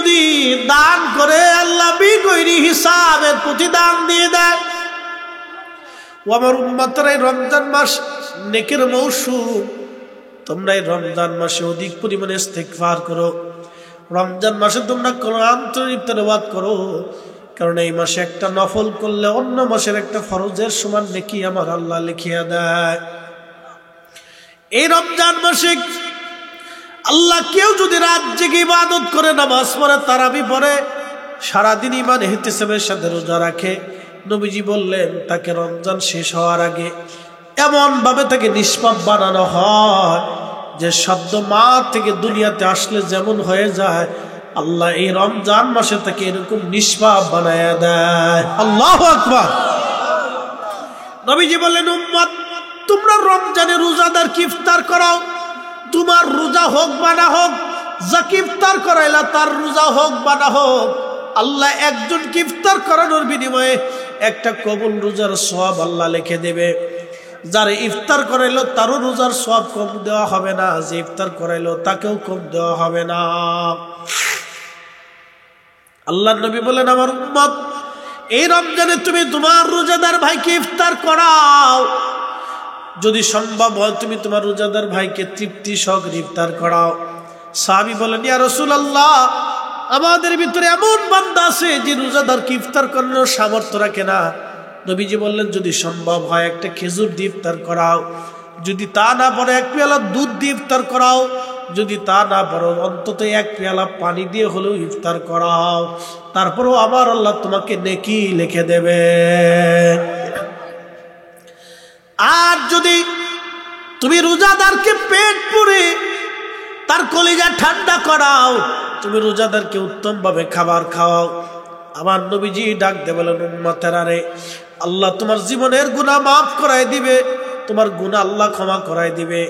যদি দান করে আল্লাহ বিগৈরি হিসাবের প্রতিদান দিয়ে দেয়। ও আমার উম্মতরা, এই রমজান মাস নেকের মৌসুম, তোমরা এই রমজান মাসে অধিক পরিমাণে ইস্তিগফার করো। রমজান মাসে তোমরা কোরআন তেলাওয়াত করো, কারণ এই মাসে একটা নফল করলে অন্য মাসের একটা ফরজের সমান নেকি আমার আল্লাহ লিখিয়া দেয়। এই রমজান মাসে আল্লাহ কেউ যদি রাত জেগে ইবাদত করে, নামাজ পড়ে, তারাবি পড়ে, সারাদিন ঈমান ইহতিসাবের সাথে রোজা রাখে, নবীজি বললেন তাকে রমজান শেষ হওয়ার আগে এমন ভাবে তাকে নিষ্পাপ বানানো হয় যে সদ্য মা থেকে দুনিয়াতে আসলে যেমন হয়ে যায়, আল্লাহ এই রমজান মাসে তাকে এরকম নিষ্পাপ বানায়া দেয়। আল্লাহু আকবার। নবীজি বললেন, উম্মত তোমরা রমজানে রোজাদারকে ইফতার করাও, তোমার রোজা হোক বা না হোক, যাকে ইফতার করাইলা তার রোজা হোক বা না হোক, আল্লাহ একজনকে ইফতার করানোর বিনিময়ে একটা কবুল রোজার সওয়াব আল্লাহ লিখে দেবে। যারা ইফতার করাইলো তারও রোজার সওয়াব কম দেওয়া হবে না, যে ইফতার করাইলো তাকেও কম দেওয়া হবে না। আল্লাহর নবী বলেন, আমার উম্মত এই রমজানে তুমি তোমার রোজাদার ভাইকে ইফতার করাও, যদি সম্ভব হয় তুমি তোমার রোজাদার ভাইকে তৃপ্তি সহকারে ইফতার করাও। সাহাবী বলেন, ইয়া রাসূলুল্লাহ, আমাদের ভিতরে এমন বান্দা আছে যে রোজাদারকে ইফতার করানোর সামর্থ্য রাখে না। নবীজি বললেন, যদি সম্ভব হয় একটা খেজুর দিয়ে ইফতার করাও, যদি তা না পারো এক পেয়ালা দুধ দিয়ে ইফতার করাও, যদি তা না পারো অন্তত এক পেয়ালা পানি দিয়ে হলেও ইফতার করাও, তারপরেও আমার আল্লাহ তোমাকে নেকি লিখে দেবে। আর যদি তুমি রোজাদারকে পেট পুরে তার কলিজা ঠান্ডা করাও, তুমি রোজাদারকে উত্তম ভাবে খাবার খাওয়াও, আমার নবীজি ডাক দিয়ে বলেন, উম্মতেরা রে, আল্লাহ তোমার জীবনের গুনাহ মাফ করাই দিবে, তোমার গুনাহ আল্লাহ ক্ষমা করাই দিবে।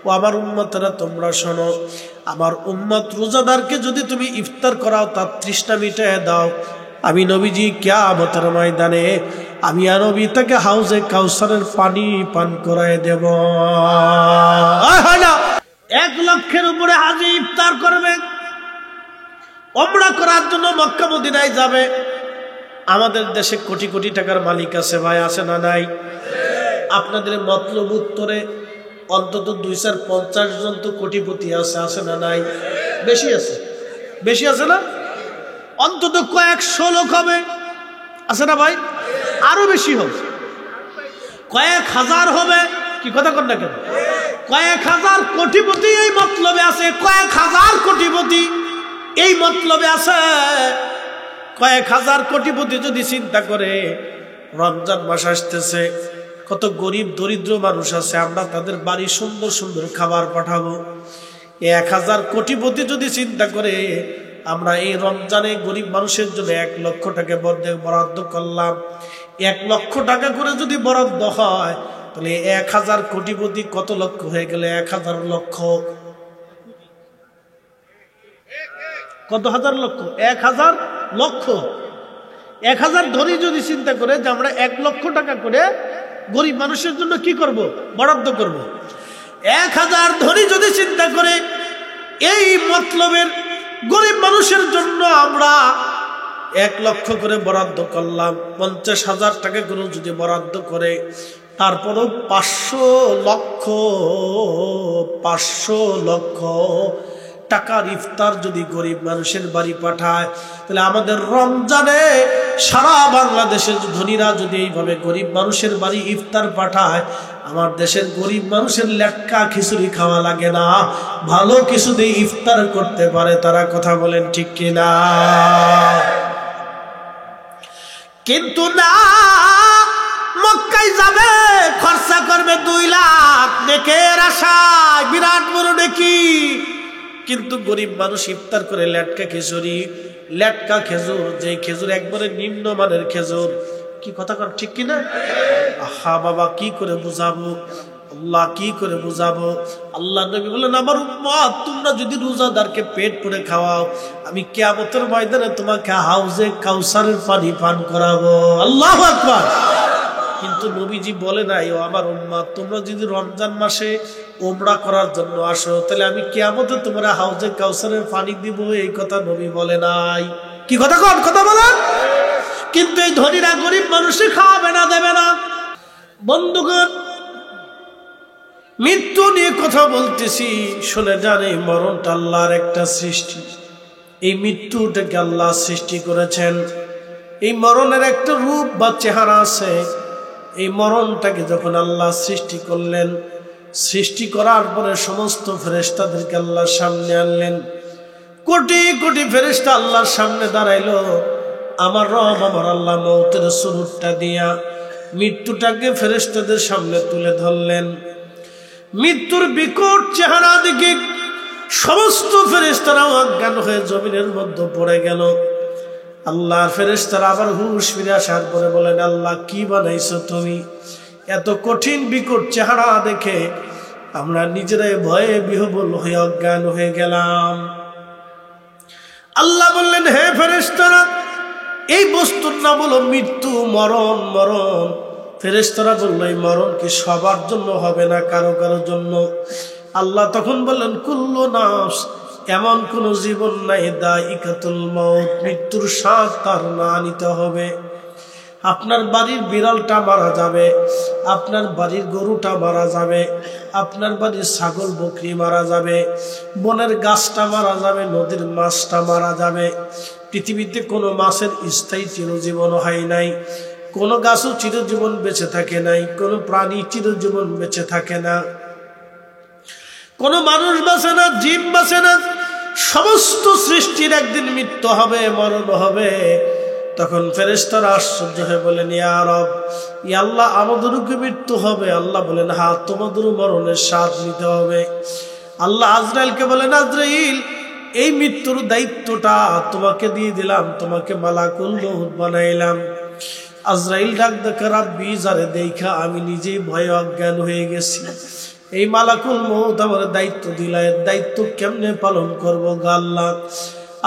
ও আমার উম্মতেরা, তোমরা শোনো, আমার উম্মত রোজাদারকে যদি তুমি ইফতার করাও, তার তৃষ্ণা মিটায় দাও, আমি নবীজি কিয়ামতের ময়দানে আমি আর নবী তাকে হাউজে কাউসারের পানি পান করায় দেব। 1 লক্ষের উপরে হাজি ইফতার করবে, উমরা করার জন্য মক্কা মদিনায় যাবে। আমাদের দেশে কোটি কোটি টাকার মালিক আছে ভাই, আছে না নাই? আপনাদের মতলব উত্তরে অন্তত 250 জন তো কোটিপতি আছে, আছে না নাই? বেশি আছে, বেশি আছে না? অন্তত কয়েকশো লোক হবে, আছে না ভাই? আরো বেশি হবে, কয়েক হাজার হবে। কি কথা কর না কেন? কয়েক হাজার কোটিপতি এই মতলবে আছে, কয়েক হাজার কোটিপতি এই মতলবে আছে। কয়েক হাজার কোটিপতি যদি চিন্তা করে রমজান মাস আসতেছে, কত গরিব দরিদ্র মানুষ আছে, আমরা তাদের বাড়ি সুন্দর সুন্দর খাবার পাঠাবো। 1000 কোটিপতি যদি চিন্তা করে আমরা এই রমজানে গরিব মানুষের জন্য 1 লক্ষ টাকা বরাদ্দ করলাম, 1 লক্ষ টাকা করে যদি বরাদ্দ হয়, তাহলে 1000 কোটিপতি কত লক্ষ হয়ে গেলে 1000 লক্ষ, কত হাজার লক্ষ? 1000 লক্ষ। 1000 ধনী যদি চিন্তা করে যে আমরা 1 লক্ষ টাকা করে গরিব মানুষের জন্য কি করব? বরাদ্দ করব। 1000 ধনী যদি চিন্তা করে এই মতলবের গরিব মানুষের জন্য আমরা 1 লক্ষ করে বরাদ্দ করলাম, 50,000 টাকা করে যদি বরাদ্দ করে, তারপরও 500 লক্ষ টাকার ইফতার যদি গরিব মানুষের বাড়ি পাঠায়, তাহলে আমাদের রমজানে সারা বাংলাদেশের ধনীরা যদি এইভাবে গরিব মানুষের বাড়ি ইফতার পাঠায়, আমার দেশের গরিব মানুষের লেটকা খিচুড়ি খাওয়া লাগে না, ভালো কিছু দিয়ে ইফতার করতে পারে তারা। কথা বলেন ঠিক কিনা? কিন্তু না, মক্কায় যাবে, খরচা করবে 2 লাখ, নেকের আশায়, বিরাট বড় নেকি, কিন্তু গরিব মানুষ ইফতার করে লেটকা খিচুড়ি, লেটকা খেজুর, যে খেজুর একবারে নিম্নমানের খেজুর। কি কথা কর ঠিক কিনা? আহা বাবা, কি করে বুঝাবো আল্লাহ, কি করে বুঝাবো? আল্লাহ নবী বলেন, আমার উম্মত তোমরা যদি রোজাদারকে পেট পুরে খাওয়াও, আমি কিয়ামতের ময়দানে তোমাকে হাউজে কাউসারের পানি পান করাবো। আল্লাহু আকবার। কিন্তু নবীজি বলে নাই, ও আমার উম্মত, তোমরা যদি রমজান মাসে উমরা করার জন্য আসো তাহলে আমি কিয়ামতে তোমরা হাউজে কাউসারের পানি দিব, এই কথা নবী বলে নাই। কি কথা কোন কথা বলেন? কিন্তু এই ধনীরা গরিব মানুষে খাওয়াবে না, দেবে না। বন্ধুগণ, মৃত্যু নিয়ে কথা বলতেছি, শুনে যান এই মরণটা আল্লাহর একটা সৃষ্টি। এই মৃত্যুটাকে আল্লাহ সৃষ্টি করেছেন। এই মরণের একটা রূপ বা চেহারা আছে। এই মরণটাকে যখন আল্লাহ সৃষ্টি করলেন, সৃষ্টি করার পরে সমস্ত ফেরেশতাদেরকে আল্লাহর সামনে আনলেন। কোটি কোটি ফেরেশতা আল্লাহর সামনে দাঁড়াইলো। আমার রব, আমার আল্লাহ মৌতের সুরুটটা দিয়া মৃত্যুটাকে ফেরেশতাদের সামনে তুলে ধরলেন। মৃত্যুর বিকট চেহারা দেখে সমস্ত ফেরেশতারা অজ্ঞান হয়ে জমিনের মধ্যে পড়ে গেল। আল্লাহর ফেরেশতারা আবার হুঁশ ফিরে আসার পরে বলেন, আল্লাহ কি বানাইছো তুমি? এত কঠিন বিকট চেহারা দেখে আমরা নিজেরাই ভয়ে বিহ্বল হয়ে অজ্ঞান হয়ে গেলাম। আল্লাহ বললেন, হে ফেরেশতারা, এই বস্তুর নাম হলো মৃত্যু, মরণ। মরণ। ফেরেশতারা বলল, এই মরণ কি সবার জন্য হবে না কারো কারো জন্য? আল্লাহ তখন বললেন, কুল্লু নাফস, এমন কোন জীবন নাই দাইকাতুল মউত, মৃত্যুর স্বাদ তার না নিতে হবে। আপনার বাড়ির বিড়ালটা মারা যাবে, আপনার বাড়ির গরুটা মারা যাবে, আপনার বাড়ির ছাগল বকরি মারা যাবে, বনের গাছটা মারা যাবে, নদীর মাছটা মারা যাবে। পৃথিবীতে কোনো মাছের স্থায়ী চিরজীবন হয় নাই, কোনো গাছও চিরজীবন বেঁচে থাকে নাই, কোনো প্রাণী চিরজীবন বেঁচে থাকে না, কোনো মানুষ বাঁচে না, জীব বাঁচে না। সমস্ত সৃষ্টির একদিন মৃত্যু হবে, মরণ হবে। তখন ফেরেশতারা আশ্চর্য হয়ে বলেন, ইয়া রব, ইয়া আল্লাহ, আমাদেরও কি মৃত্যু হবে? আল্লাহ বলেন, হ্যাঁ, তোমাদেরও মরণের স্বাদ নিতে হবে। আল্লাহ আজরাইলকে বলেন, আজরাইল, এই মৃত্যুর দায়িত্বটা তোমাকে দিয়ে দিলাম, তোমাকে মালাকুল মউত বানাইলাম। আজরাইল ডাক দেখে, রাব্বি, যারে দেখা আমি নিজেই ভয়ে অজ্ঞান হয়ে গেছি, এই মালাকুল মউত আমার দায়িত্ব দিলা, এর দায়িত্ব কেমনে পালন করবো গো আল্লাহ?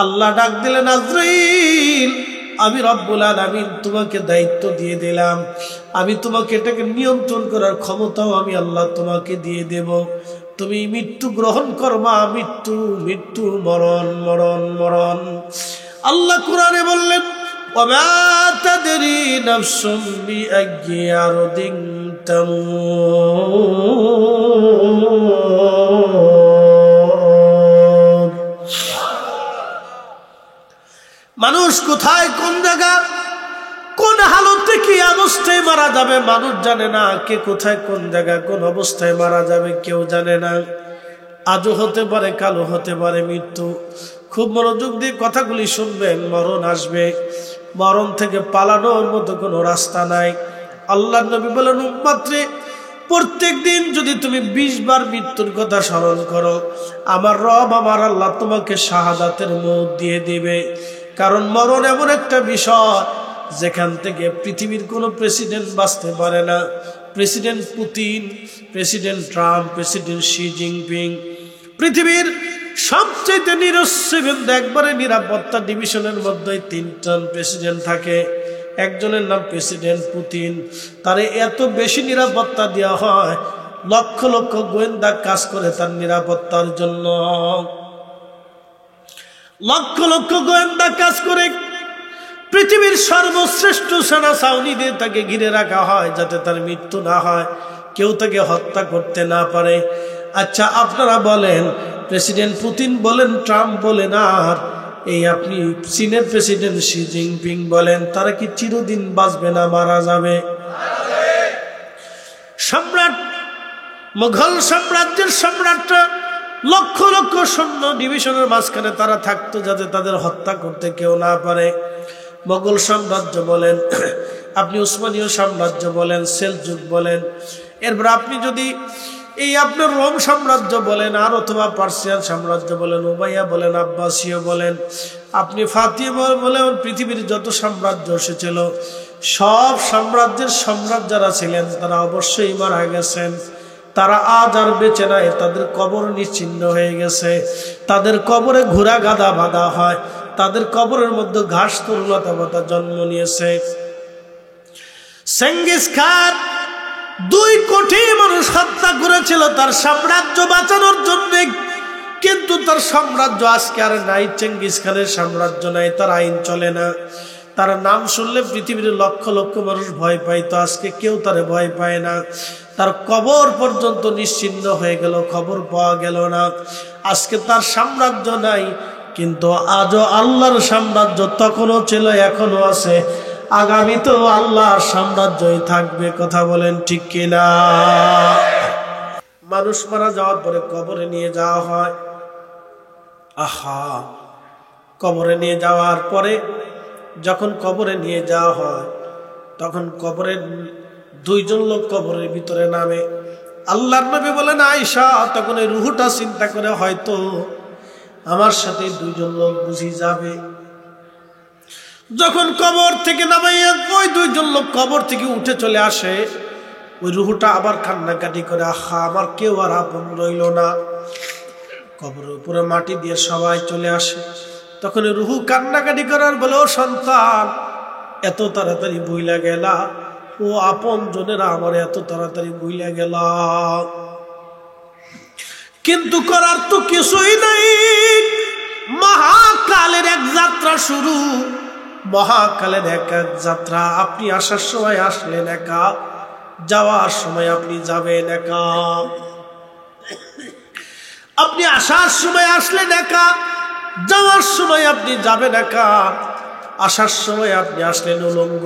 আল্লাহ ডাক দিলেন, আজরাইল, আমি রব্বুল আলামিন তোমাকে দায়িত্ব দিয়ে দিলাম, আমি তোমাকে এটাকে নিয়ন্ত্রণ করার ক্ষমতাও আমি আল্লাহ তোমাকে দিয়ে দেব। তুমি মৃত্যু গ্রহণ করবা, মৃত্যু, মৃত্যু, মরণ, মরণ, মরণ। আল্লাহ কোরআনে বললেন, ওয়া তাদরি নাফসুম বিআইয়ি আরদিন তামুত। মানুষ কোথায়, কোন জায়গা, কোন হালতে কি অবস্থায় মারা যাবে মানুষ জানে না। কে কোথায়, কোন জায়গায়, কোন অবস্থায় মারা যাবে কেউ জানে না। আজও হতে পারে, কালও হতে পারে মৃত্যু। খুব মনোযোগ দিয়ে কথাগুলি শুনবেন। মরণ আসবে, মরণ থেকে পালানোর মতো কোনো রাস্তা নাই। আল্লাহ নবী বলেন, উম্মতরে, প্রত্যেক দিন যদি তুমি 20 বার মৃত্যুর কথা স্মরণ করো, আমার রব, আমার আল্লাহ তোমাকে শাহাদাতের মউত দিয়ে দিবে। কারণ মরণ এমন একটা বিষয় যেখান থেকে পৃথিবীর কোনো প্রেসিডেন্ট বাঁচতে পারে না। President Putin, president Trump, president Xi Jinping, পৃথিবীর সবচেয়ে নিরস্ত্র একবারে নিরাপত্তা ডিভিশনের মধ্যে 3জন প্রেসিডেন্ট থাকে। একজনের নাম প্রেসিডেন্ট পুতিন। তারে এত বেশি নিরাপত্তা দেওয়া হয়, লক্ষ লক্ষ গোয়েন্দা কাজ করে তার নিরাপত্তার জন্য। লক্ষ লক্ষ গোয়েন্দা কাজ করে পৃথিবীর সর্বশ্রেষ্ঠ সেনা ছাউনিদের তাকে ঘিরে রাখা হয়, যাতে তার মৃত্যু না হয়, কেউ তাকে হত্যা করতে না পারে। আচ্ছা, আপনারা বলেন, প্রেসিডেন্ট পুতিন বলেন, ট্রাম্প বলেন, আর এই আপনি চীনের প্রেসিডেন্ট শি জিনপিং বলেন, তারা কি চিরদিন বাঁচবে না, মারা যাবে? সম্রাট, মুঘল সাম্রাজ্যের সম্রাটরা লক্ষ লক্ষ সৈন্য ডিভিশনের মাঝখানে তারা থাকতো, যাতে তাদের হত্যা করতে কেউ না পারে। মোগল সাম্রাজ্য বলেন, আপনি উসমানীয় সাম্রাজ্য বলেন, সেলজুক বলেন, এরপর আপনি যদি এই আপনার রোম সাম্রাজ্য বলেন, আর অথবা পার্সিয়ান সাম্রাজ্য বলেন, উমাইয়া বলেন, আব্বাসীয় বলেন, আপনি ফাতিমা বলেন, পৃথিবীর যত সাম্রাজ্য এসেছিল সব সাম্রাজ্যের সম্রাট যারা ছিলেন তারা অবশ্যই মারা গেছেন। তারা আজ আর বেঁচে নাই, তাদের কবর নিশ্চিহ্ন হয়ে গেছে। তাদের কবরে ঘোড়া গাদা বাঁধা হয়, তাদের কবরের মধ্যে ঘাস তরুলতা পাতা জন্ম নিয়েছে। চেঙ্গিস খান 2 কোটি মানুষ হত্যা করেছিল তার সাম্রাজ্য বাঁচানোর জন্য, কিন্তু তার সাম্রাজ্য আজকে আর নাই। চেঙ্গিস খানের সাম্রাজ্য নাই, তার আইন চলে না। তার নাম শুনলে পৃথিবীর লক্ষ লক্ষ মানুষ ভয় পাইতো, আজকে কেউ তারে ভয় পায় না। তার কবর পর্যন্ত নিশ্চিহ্ন হয়ে গেল, খবর পাওয়া গেল না। আজকে তার সাম্রাজ্য নাই, কিন্তু আজও আল্লাহর সাম্রাজ্য তখনও ছিল, এখনো আছে, আগামীতেও আল্লাহর সাম্রাজ্যই থাকবে। কথা বলেন ঠিক কিনা? মানুষ মারা যাওয়ার পরে কবরে নিয়ে যাওয়া হয়। আহা, কবরে নিয়ে যাওয়ার পরে যখন কবরে নিয়ে যাওয়া হয়, তখন কবরের 2 জন লোক কবরের ভিতরে নামে। আল্লাহর নবী বলেন, আয়েশা তখন এই রুহটা চিন্তা করে, হয়তো আমার সাথে 2 জন লোক বুঝি যাবে। যখন কবর থেকে নামাইয়া ওই 2 জন লোক কবর থেকে উঠে চলে আসে, ওই রুহটা আবার কান্নাকাটি করে, আহা আমার কেউ আর আপন রইল না। কবরের উপরে মাটি দিয়ে সবাই চলে আসে। তখন রুহু কান্নাকাটি করার বলে, ও সন্তান, এত তাড়াতাড়ি ভুইলা গেলা, ও আপন জনেরা আমার এত তাড়াতাড়ি ভুইলা গেলা। কিন্তু করার তো কিছুই নাই, মহাকালের এক যাত্রা শুরু। মহাকালের এক যাত্রা। আপনি আসার সময় আসলেন একা, যাওয়ার সময় আপনি যাবেন একা। আপনি আসার সময় আসলেন একা, যাওয়ার সময় আপনি যাবেন একা। আসার সময় আপনি আসলেন উলঙ্গ,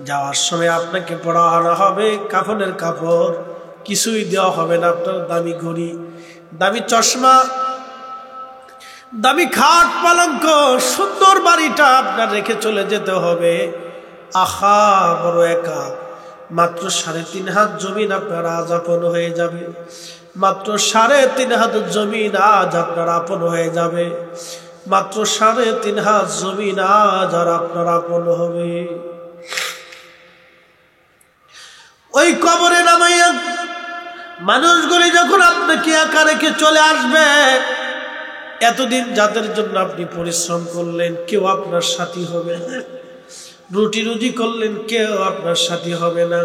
যাওয়ার সময় আপনাকে পড়ানো হবে কাফনের কাপড়, কিছুই দেওয়া হবে না। আপনার দামি ঘড়ি, দামি চশমা, দামি খাট পালঙ্ক, সুন্দর বাড়িটা আপনার রেখে চলে যেতে হবে। আহা বড় একা। মাত্র 3.5 হাত জমিন আপনার আজ আপন হয়ে যাবে। মাত্র 3.5 হাত জমিন আজ আপনার আপন হয়ে যাবে। মাত্র 3.5 হাত জমিন আজ আর আপনার আপন হবে। ওই কবরে নামাইয়া মানুষগুলি যখন আপনাকে একা রেখে চলে আসবে, এতদিন যাদের জন্য আপনি পরিশ্রম করলেন, কেউ আপনার সাথী হবে না। রুটি রুজি করলেন, কেউ আপনার সাথী হবে না।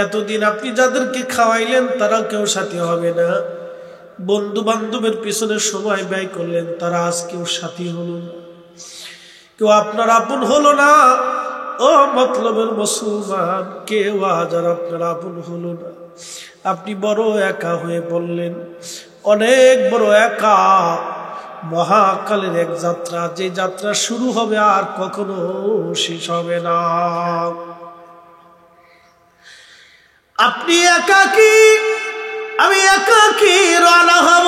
এতদিন আপনি যাদেরকে খাওয়াইলেন, তারা কেউ সাথী হবে না। বন্ধু বান্ধবের পিছনে সময় ব্যয় করলেন, তারা আজ কেউ সাথী হলো না, কেউ আপনার আপন হলো না। ও মতলবের মুসলমান, কেউ আজ আর আপনার আপন হলো না। আপনি বড় একা হয়ে পড়লেন, অনেক বড় একা। মহাকালের এক যাত্রা, যে যাত্রা শুরু হবে আর কখনো শেষ হবে না। আপনি একাকী, আমি একাকী, রওনা হব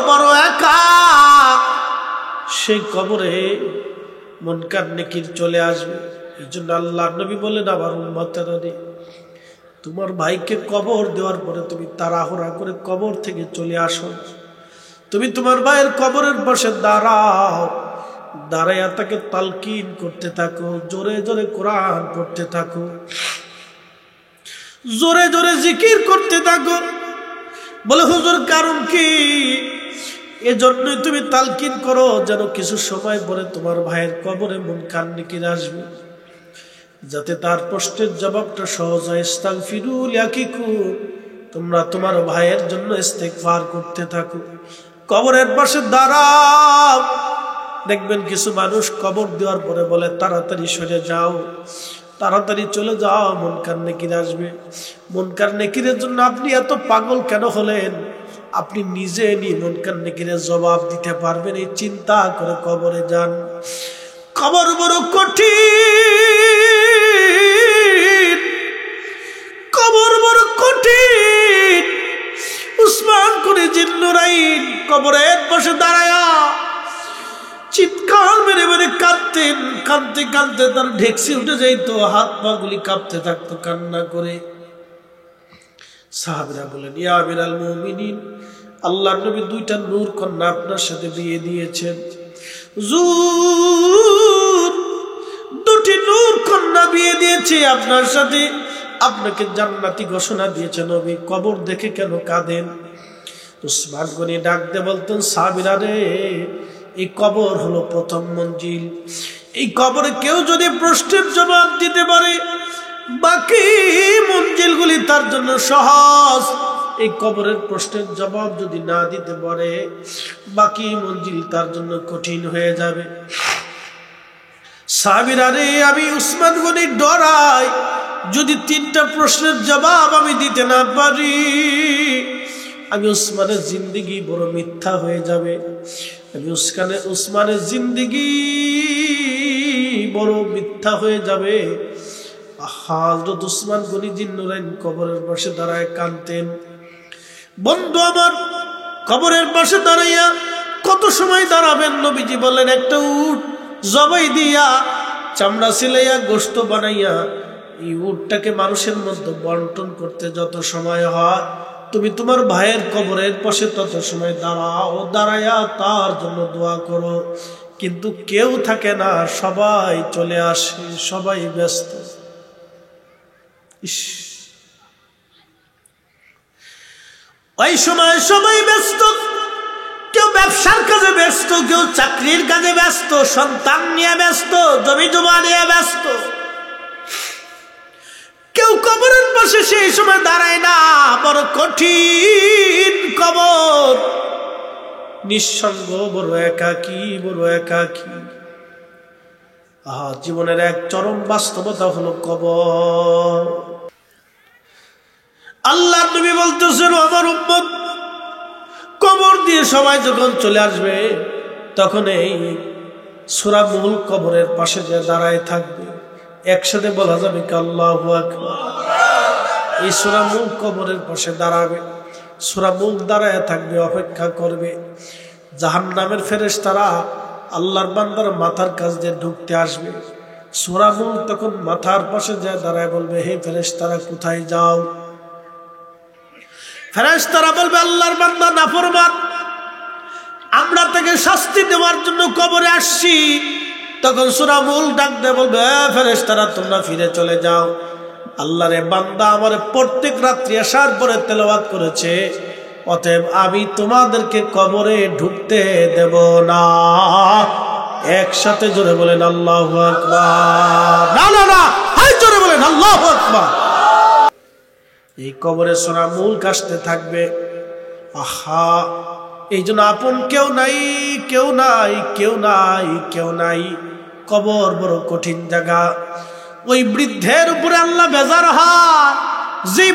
বড় একা। সেই কবরে মুনকার নেকির চলে আসবে। এই জন্য আল্লাহর নবী বলেন, আমার উম্মতেরা রে, তোমার ভাইকে কবর দেওয়ার পরে তুমি তাড়াহুড়া করে কবর থেকে চলে আসো। তুমি তোমার ভাইয়ের কবরের পাশে দাঁড়াও, দাঁড়াইয়া তাকে তালকিন করতে থাকো, জোরে জোরে কোরআন পড়তে থাকো, জোরে জোরে জিকির করতে থাকো। বলে, হুজুর কারণ কি? এজন্যই তুমি তালকিন করো, যেন কিছু সময় পরে তোমার ভাইয়ের কবরে মুনকার নেকির আসবে, যাতে তার প্রশ্নের জবাবটা সহজ হয়। ইস্তাগফিরু লিআখিকুম, তোমরা তোমার ভাইয়ের জন্য ইস্তেগফার করতে থাকো। কবরের পাশে দাঁড়াও, দেখবেন কিছু মানুষ কবর দেওয়ার পরে বলে, তাড়াতাড়ি সরে যাও, তাড়াতাড়ি চলে যাও, মুনকার নেকির আসবে। মুনকার নেকিরের জন্য আপনি এত পাগল কেন হলেন? আপনি নিজে মুনকার নেকিরের জবাব দিতে পারবেন, এই চিন্তা করে কবরে যান। কবর বড় কঠিন, কবর বড় কঠিন। উসমান করে জিন্নুরাইন কবরের পাশে দাঁড়ায়া চিৎকার মেরে মেরে কাঁদতেন। কাঁদতে কাঁদতে তার ঢেকসি উঠে যাইত, হাত পা গুলি কাঁপতে থাকতো কান্না করে। সাহাবীরা বলেন, ইয়া আমিরাল মুমিনিন, আল্লাহর নবী 2টা নূর কন্যা আপনার সাথে বিয়ে দিয়েছেন। হুজুর, 2টি নূর কন্যা বিয়ে দিয়েছে আপনার সাথে, আপনাকে জান্নাতি ঘোষণা দিয়েছে নবী, কবর দেখে কেন কাঁদেন? উসমান গনি ডাক দিয়ে বলতেন, সাহাবীরা রে, এই কবর হলো প্রথম মঞ্জিল। এই কবরে কেউ যদি প্রশ্নের জবাব দিতে পারে, বাকি মঞ্জিলগুলি তার জন্য সহজ। এই কবরের প্রশ্নের জবাব যদি না দিতে পারে বাকি মঞ্জিল তার জন্য কঠিন হয়ে যাবে। সাহাবীরা রে, আমি উসমান গনি ডরাই যদি 3টা প্রশ্নের জবাব আমি দিতে না পারি আমি উসমানের জিন্দেগি বড় মিথ্যা হয়ে যাবে। আমি উসমানের জিন্দেগি বড় মিথ্যা হয়ে যাবে। হযরত উসমান গনি জিন্নুরাইন কবরের পাশে দাঁড়ায় কাঁদতেন। বন্ধু আমার, কবরের পাশে দাঁড়াইয়া কত সময় দাঁড়াবেন? নবীজি বললেন, একটা উট জবাই দিয়া চামড়া সিলাইয়া গোশত বানাইয়া এই উটটাকে মানুষের মধ্যে বন্টন করতে যত সময় হয় তুমি তোমার ভাইয়ের কবরের পাশে তত সময় দাঁড়াও, দাঁড়াইয়া তার জন্য দোয়া করো। কিন্তু কেউ থাকে না, সবাই চলে আসে, সবাই ব্যস্ত। ওই সময় সবাই ব্যস্ত, কেউ ব্যবসার কাজে ব্যস্ত, কেউ চাকরির কাজে ব্যস্ত, সন্তান নিয়ে ব্যস্ত, জমি জমা নিয়ে ব্যস্ত। কেউ কবরের পাশে সেই সময় দাঁড়ায় না। বড় কঠিন কবর, নিঃসঙ্গ, বড় একাকী, বড় একাকী। জীবনের এক চরম বাস্তবতা হলো কবর। আল্লাহর নবী বলতেছেন, আমার উম্মত কবর দিয়ে সবাই যখন চলে আসবে তখন এই সূরা মুল কবরের পাশে যে দাঁড়ায় থাকবে, একসাথে বলা যাবে কি আল্লাহু আকবার। এই সূরা মুল কবরের পাশে দাঁড়াবে, সূরা মুল দাঁড়ায় থাকবে, অপেক্ষা করবে। জাহান্নামের ফেরেশতারা আল্লাহর বান্দার মাথার কাছ দিয়ে ঢুকতে আসবে। সূরা মুল তখন মাথার পাশে যে দাঁড়ায় বলবে, হে ফেরেশতারা কোথায় যাও? ফেরেশতারা বলবে, আল্লাহর বান্দা নাফরমান, আমরা তাকে শাস্তি দেওয়ার জন্য কবরে আসছি। তখন সূরা মুল ডাক দিয়ে বলবে, ফেরেশতারা তোমরা ফিরে চলে যাও। আল্লাহরে বান্দা আমার প্রত্যেক রাত্রি আসার পরে তেলাওয়াত করেছে, অতএব আমি তোমাদেরকে কবরে ঢুকতে দেব না। একসাথে জোরে বলেন আল্লাহু আকবার। না না না, হাই জোরে বলেন আল্লাহু আকবার। এই কবরে সূরা মুল কাশতে থাকবে। আহা, এই জন্য আপন কেউ নাই, কেউ নাই, কেউ নাই, কেউ নাই। কবর বড় কঠিন জায়গা। ওই বৃদ্ধের উপরে আল্লাহ বেজার হয়, যে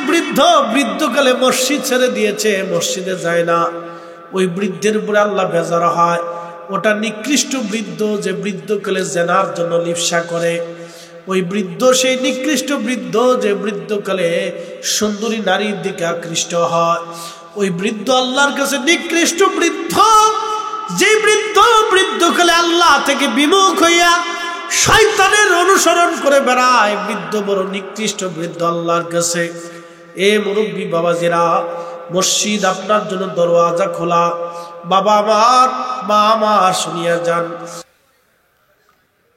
বৃদ্ধকালে মসজিদ ছেড়ে দিয়েছে, মসজিদে যায় না। ওই বৃদ্ধের উপরে আল্লাহ বেজার হয়। ওটা নিকৃষ্ট বৃদ্ধ, যে বৃদ্ধকালে জেনার জন্য লিপ্সা করে। ওই বৃদ্ধ সেই নিকৃষ্ট বৃদ্ধ, যে বৃদ্ধকালে সুন্দরী নারীর দিকে আকৃষ্ট হয়। ওই বৃদ্ধ আল্লাহর কাছে নিকৃষ্ট বৃদ্ধ, যে বৃদ্ধকালে আল্লাহ থেকে বিমুখ হইয়া শয়তানের অনুসরণ করে বেড়ায়। বৃদ্ধ বড় নিকৃষ্ট বৃদ্ধ আল্লাহর কাছে। এ মুরব্বী বাবাজিরা, মসজিদ আপনার জন্য দরওয়াজা খোলা। বাবা আমার, মা আমার, শুনিয়া যান।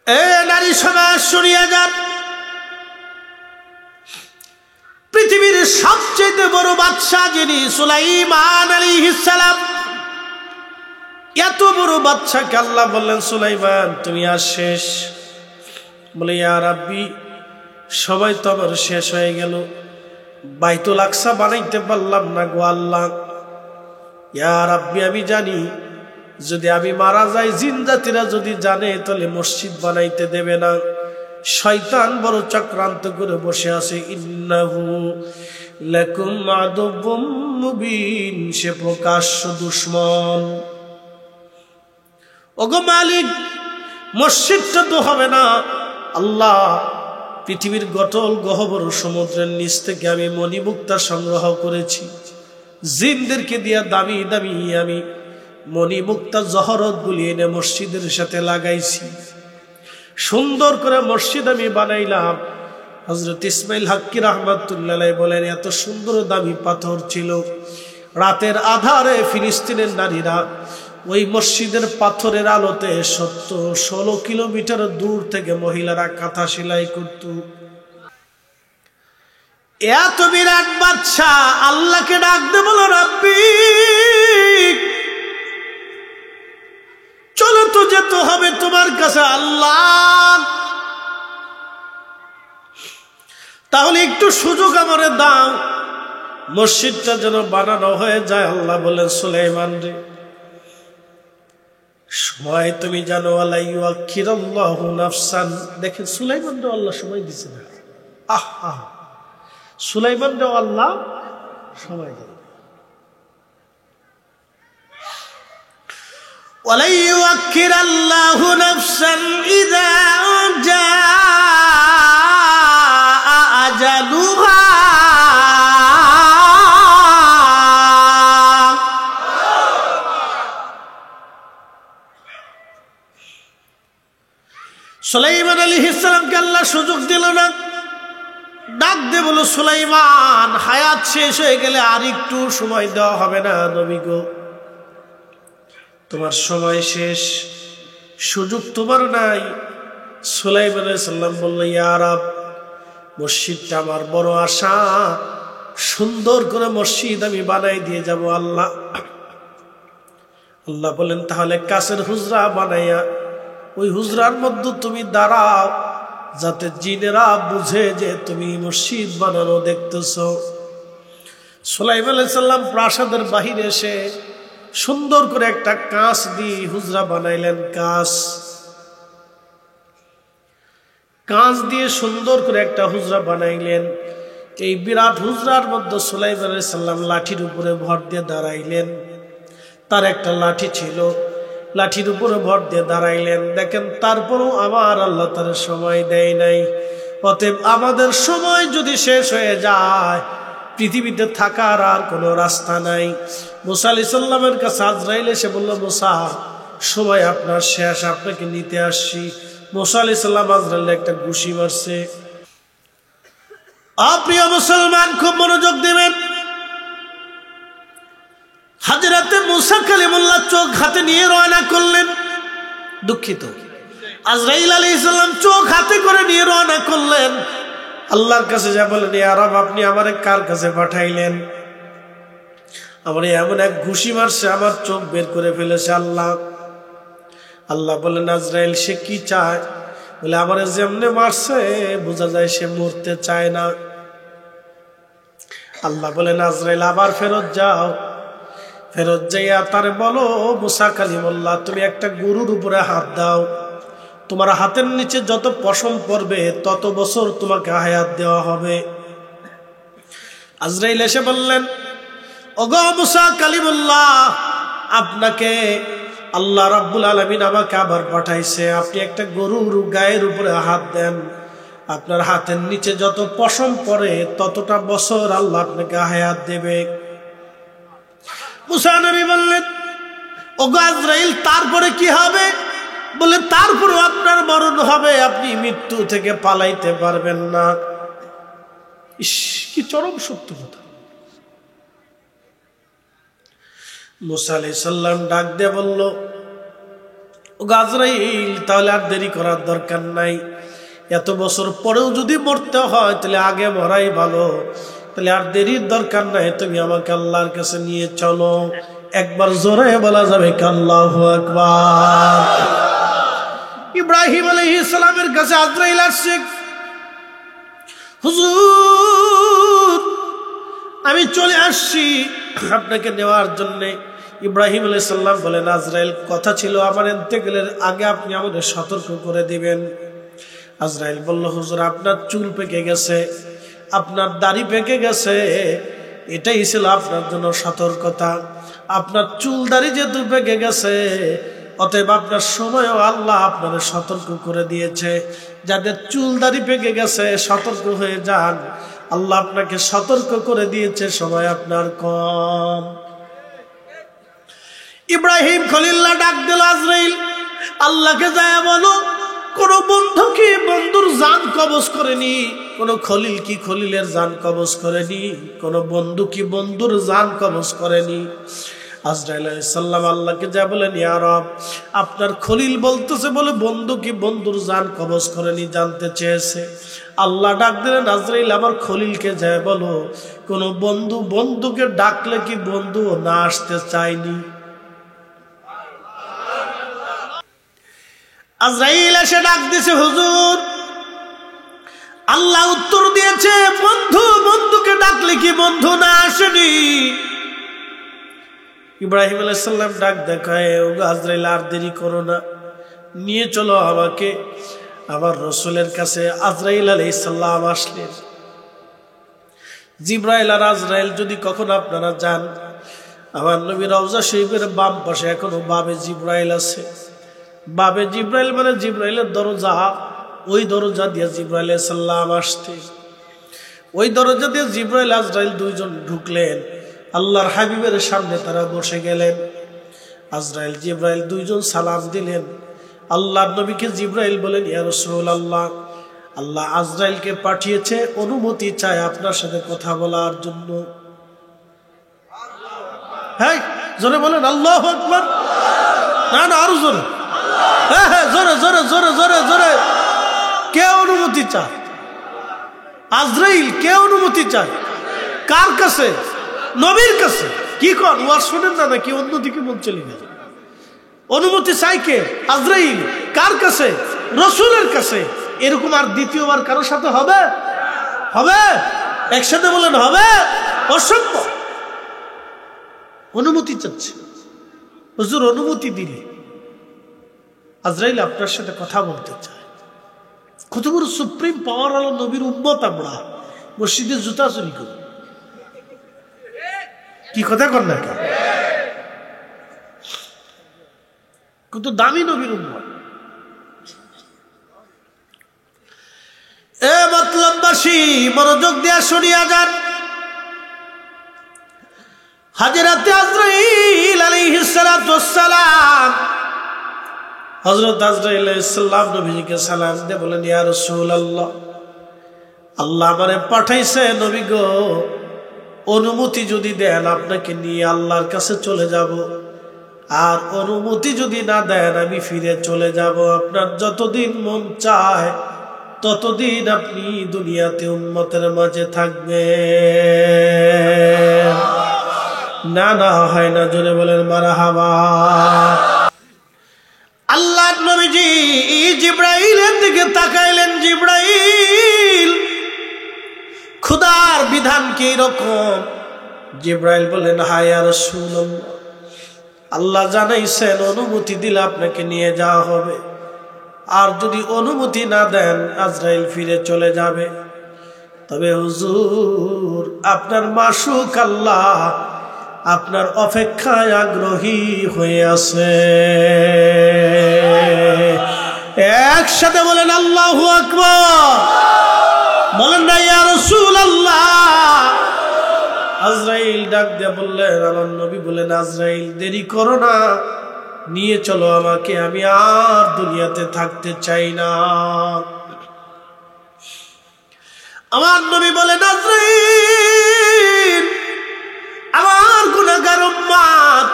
এ নারী সমাজ শুনিয়া যান। পৃথিবীর সবচেয়ে বড় বাদশা যিনি, সুলাইমান আলাইহিস সালাম। এত বড় বাদশাকে আল্লাহ বললেন, সুলাইমান তুমি আর শেষ। বলে, ইয়া রাব্বি, সবাই তো আবার শেষ হয়ে গেল, বাইতুল আকসা বানাইতে পারলাম না গো আল্লাহ। ইয়া রাব্বি, আমি জানি যদি আমি মারা যাই, জিন জাতিরা যদি জানে তাহলে মসজিদ বানাইতে দেবে না। শয়তান বড় চক্রান্ত করে বসে আছে। ইন্নাহু লাকুম আদুব্বুম মুবিন, সে প্রকাশ্য দুশমন। ওগো মালিক, মসজিদটা তো হবে না। আল্লাহ, পৃথিবীর গটল গহ্বর সমুদ্রের নিচ থেকে আমি মণিমুক্তা সংগ্রহ করেছি। জিনদেরকে দিয়া দামি দামি আমি মণিমুক্তা জহরত গুলি এনে মসজিদের সাথে লাগাইছি। সুন্দর করে মসজিদ আমি বানাইলাম। হযরত ইসমাইল হাক্কি রাহমাতুল্লাহ আলাইহি বলেন, এত সুন্দর দামি পাথর ছিল। রাতের আধারে ফিলিস্তিনের নারীরা ওই মসজিদের পাথরের আলোতে 16 কিলোমিটার দূর থেকে মহিলারা কাঁথা সেলাই করত। এত বিরাট বাদশা আল্লাহকে ডাক দে, বলো রাব্বি চলো তো যেতে হবে তোমার কাছে। আল্লাহ তাহলে একটু সুযোগ আমারে দাও, মসজিদটা যেন বানানো হয়ে যায়। আল্লাহ বলেন সুলাইমান রে, সময় তুমি জানো, আলাই ইউআখিরুল্লাহু নাফসান। দেখেন সুলাইমান রে আল্লাহ সময় দিছে না। আহা, সুলাইমান রে আল্লাহ সময় দেয়। ওয়ালাই ইউআখিরুল্লাহু নাফসান ইযা জাআ আজালুহা। সুলাইমান আলাইহিস সালামকে আল্লাহ সুযোগ দিল না, ডাক দিয়ে বলো সুলাইমান, হায়াত শেষ হয়ে গেলে আর একটু সময় দেওয়া হবে না নবী গো, তোমার সময় শেষ, সুযোগ তোমার নাই। সুলাইমান আলাইহিস সালাম বলল, ইয়া রাব, মসজিদটা আমার বড় আশা, সুন্দর করে মসজিদ আমি বানাই দিয়ে যাব আল্লাহ। আল্লাহ বলেন তাহলে কাছের হুজরা বানাইয়া ওই হুজরার মধ্যে তুমি দাঁড়াও, যাতে জিনেরা বুঝে যে তুমি মসজিদ বানানো দেখতেছ। সুলাইমান আলাইহিস সালাম প্রাসাদের বাহিরে এসে সুন্দর করে একটা কাঁচ দিয়ে হুজরা বানাইলেন। কাঁচ দিয়ে সুন্দর করে একটা হুজরা বানাইলেন। এই বিরাট হুজরার মধ্যে সুলাইমান আলাইহিস সালাম লাঠির উপরে ভর দিয়ে দাঁড়াইলেন। তার একটা লাঠি ছিল, লাঠির উপরে ভর দিয়ে দাঁড়াইলেন। দেখেন তারপরও আমার আল্লাহ তার সময় দেয় নাই। অতএব আমাদের সময় যদি শেষ হয়ে যায়, পৃথিবীতে থাকার আর কোনো রাস্তা নাই। মুসা আলাইহিস সালামের কাছে আজরাইল এসে বলল, মুসা, সময় আপনার শেষ, আপনাকে নিতে আসছি। মুসা আলাইহিস সালাম আজরাইলে একটা ঘুষি মারছে। প্রিয় মুসলমান, খুব মনোযোগ দিবেন। হযরতে মুসা কালিমুল্লাহ চোখ হাতে নিয়ে রওনা করলেন। দুঃখিত, আজরাইল আলাইহিস সালাম চোখ হাতে করে নিয়ে রওনা করলেন। আল্লাহর কাছে যা বলেন, ইয়া রব, আপনি আমারে কার কাছে পাঠাইলেন? আমারে এমন এক ঘুষি মারছে, আমার চোখ বের করে ফেলেছে আল্লাহ। আল্লাহ বলেন, আজরাইল সে কি চায়? বলে, আমারে যেমনে মারছে বোঝা যায় সে মরতে চায় না। আল্লাহ বলেন, আজরাইল আবার ফেরত যাও, ফেরত যাইয়া তারে বলো, মুসা কালিমুল্লাহ, তুমি একটা গরুর উপরে হাত দাও, তোমার হাতের নিচে যত পশম পড়বে তত বছর তোমাকে হায়াত দেওয়া হবে। আজরাইল এসে বললেন, ওগো মুসা কালিমুল্লাহ, আপনাকে আল্লাহ রাব্বুল আলামিন আমাকে আবার পাঠাইছে, আপনি একটা গরুর গায়ের উপরে হাত দেন, আপনার হাতের নিচে যত পশম পড়ে ততটা বছর আল্লাহ আপনাকে হায়াত দেবে। মুসা নবী বললেন, ওগো আজরাইল, তারপরে কি হবে? বলে, তারপরে আপনার মরণ হবে, আপনি মৃত্যু থেকে পালাইতে পারবেন না। ইস, কি চরম সত্য কথা। মুসা আলাইহিস সালাম ডাক দিয়ে বলল, ওগো আজরাইল, তাহলে আর দেরি করার দরকার নাই, এত বছর পরেও যদি মরতে হয় তাহলে আগে মরাই ভালো, তাহলে আর দেরির দরকার নাই, তুমি আমাকে আল্লাহর কাছে নিয়ে চলো। একবার জোরে বলা যাবে আল্লাহু আকবার। ইব্রাহিম আলাইহিস সালামের কাছে আজরাইল আসছে, হুজুর আমি চলে আসছি আপনাকে নেওয়ার জন্য। ইব্রাহিম আলাইহিস সালাম বলেন, আজরাইল, কথা ছিল আমার ইন্তেকালের আগে আপনি আমাদের সতর্ক করে দিবেন। আজরাইল বলল, হুজুর আপনার চুল পেকে গেছে, আপনার দাড়ি পেকে গেছে, এটাই ছিল আপনার জন্য সতর্কতা। আপনার চুল দাড়ি যেহেতু পেকে গেছে, অতএব আপনার সময়ও আল্লাহ আপনাদের সতর্ক করে দিয়েছে। যাদের চুল দাড়ি পেকে গেছে সতর্ক হয়ে যান, আল্লাহ আপনাকে সতর্ক করে দিয়েছে, সময় আপনার কম। ইব্রাহিম খলিল্লাহ ডাক দিল, আজরাইল, আল্লাহকে যায় বলো, কোন বন্ধু কি বন্ধুর জান কবজ করেনি? কোন খলিল কি খলিলের জান কবজ করেনি? কোন বন্ধু কি বন্ধুর জান কবজ করেনি? আজরাইল আলাইহিস সালাম আল্লাহকে যা বলেন, ইয়া রব, আপনার খলিল বলতেছে বলে বন্ধু কি বন্ধুর জান কবজ করেনি, জানতে চেয়েছে। আল্লাহ ডাক দিলেন, আজরাইল, আমার খলিলকে যা বলো, কোন বন্ধু বন্ধুকে ডাকলে কি বন্ধু না আসতে চায়নি? আজরাইল এসে ডাক দিছে, হুজুর আল্লাহ উত্তর দিয়েছে, বন্ধু বন্ধুকে ডাকলে কি বন্ধু না আসেনি? ইব্রাহিম আলাইহিস সালাম ডাক দেখায়, ও আজরাইল আর দেরি করো না, নিয়ে চলো আমাকে আমার রাসূলের কাছে। আজরাইল আলাইহিস সালাম আসলেন। জিবরাইল আর আজরাইল যদি কখন আপনারা যান, আমার নবী রওজা শরীফের বাম পাশে এখনো বাবে জিবরাইল আছে। বাবে জিবরাইল মানে জিবরাইলের দরজা, ওই দরজা দিয়ে জিবরাইল আলাইহিস সালাম আসতে, ওই দরজা দিয়ে জিবরাইল আজরাইল দুইজন ঢুকলেন। আল্লাহর হাবিবের সামনে তারা বসে গেলেন। আজরাইল জিবরাইল দুইজন সালাম দিলেন। আল্লাহর নবীকে জিবরাইল বলেন, ইয়া রাসূলুল্লাহ, আল্লাহ আজরাইলকে পাঠিয়েছে, অনুমতি চায় আপনার সাথে কথা বলার জন্য। হ্যাঁ, জোরে বলেন আল্লাহু আকবার। না না, আরো জোরে। হ্যাঁ হ্যাঁ, জোরে জোরে জোরে জোরে জোরে। কে অনুমতি চায়? আজরাইল। কে অনুমতি চায়? কার কাছে? নবীর কাছে। কি কর, ওয়াজ শুনেন না নাকি অন্যদিকে মন চলে গেছে? অনুমতি চাই কে? আজরাইল। কার কাছে? রাসূলের কাছে। এরকম আর দ্বিতীয়বার কারোর সাথে হবে? হবে? একসাথে বলেন হবে? অসম্ভব। অনুমতি চাচ্ছে। হুজুর অনুমতি দিলে আজরাইল আপনার সাথে কথা বলতে চায়। কত বড় সুপ্রিম পাওয়ার আলো নবীর উম্মত আমরা, মসজিদে জুতা চুরি করি। কি কথা কর না, কত দামি নবীর উম্মত। এ মতলববাসী, মনোযোগ দিয়ে শুনিয়া যান। হাজরাতে আজরাইল আলাইহিস সালাতু ওয়াস সালাম, হযরত আজরাইল আলাইহিস সালাম নবীজিকে সালাম দিয়ে বলেন, ইয়া রাসূলুল্লাহ, আল্লাহ আমারে পাঠাইছে নবী গো, অনুমতি যদি দেন আপনাকে নিয়ে আল্লাহর কাছে চলে যাব, আর অনুমতি যদি না দেন আমি ফিরে চলে যাব। আপনার যতদিন মন চায় ততদিন আপনি দুনিয়াতে উম্মতের মাঝে থাকবেন। না না হয় না, জোরে বলেন মারহাবা। আল্লাহর নবীজি জিবরাইলের দিকে তাকাইলেন। জিবরাইল, খোদার বিধান কি এরকম? জিবরাইল বলেন, হায় ইয়া রাসূলুল্লাহ, আল্লাহ জানাইছেন অনুমতি দিলে আপনাকে নিয়ে যাওয়া হবে, আর যদি অনুমতি না দেন আজরাইল ফিরে চলে যাবে। তবে হুজুর, আপনার মাশুক আল্লাহ আপনার অপেক্ষায় আগ্রহী হয়ে আছে। একসাথে বলেন আল্লাহু আকবার। বলেন না ইয়া রাসূলুল্লাহ। আজরাইল ডাক দিয়ে বললেন, আমার নবী বলেন, আজরাইল দেরি করো না, নিয়ে চলো আমাকে, আমি আর দুনিয়াতে থাকতে চাই না। আমার নবী বলেন, আজরাইল, আমার গুনাহগার উম্মত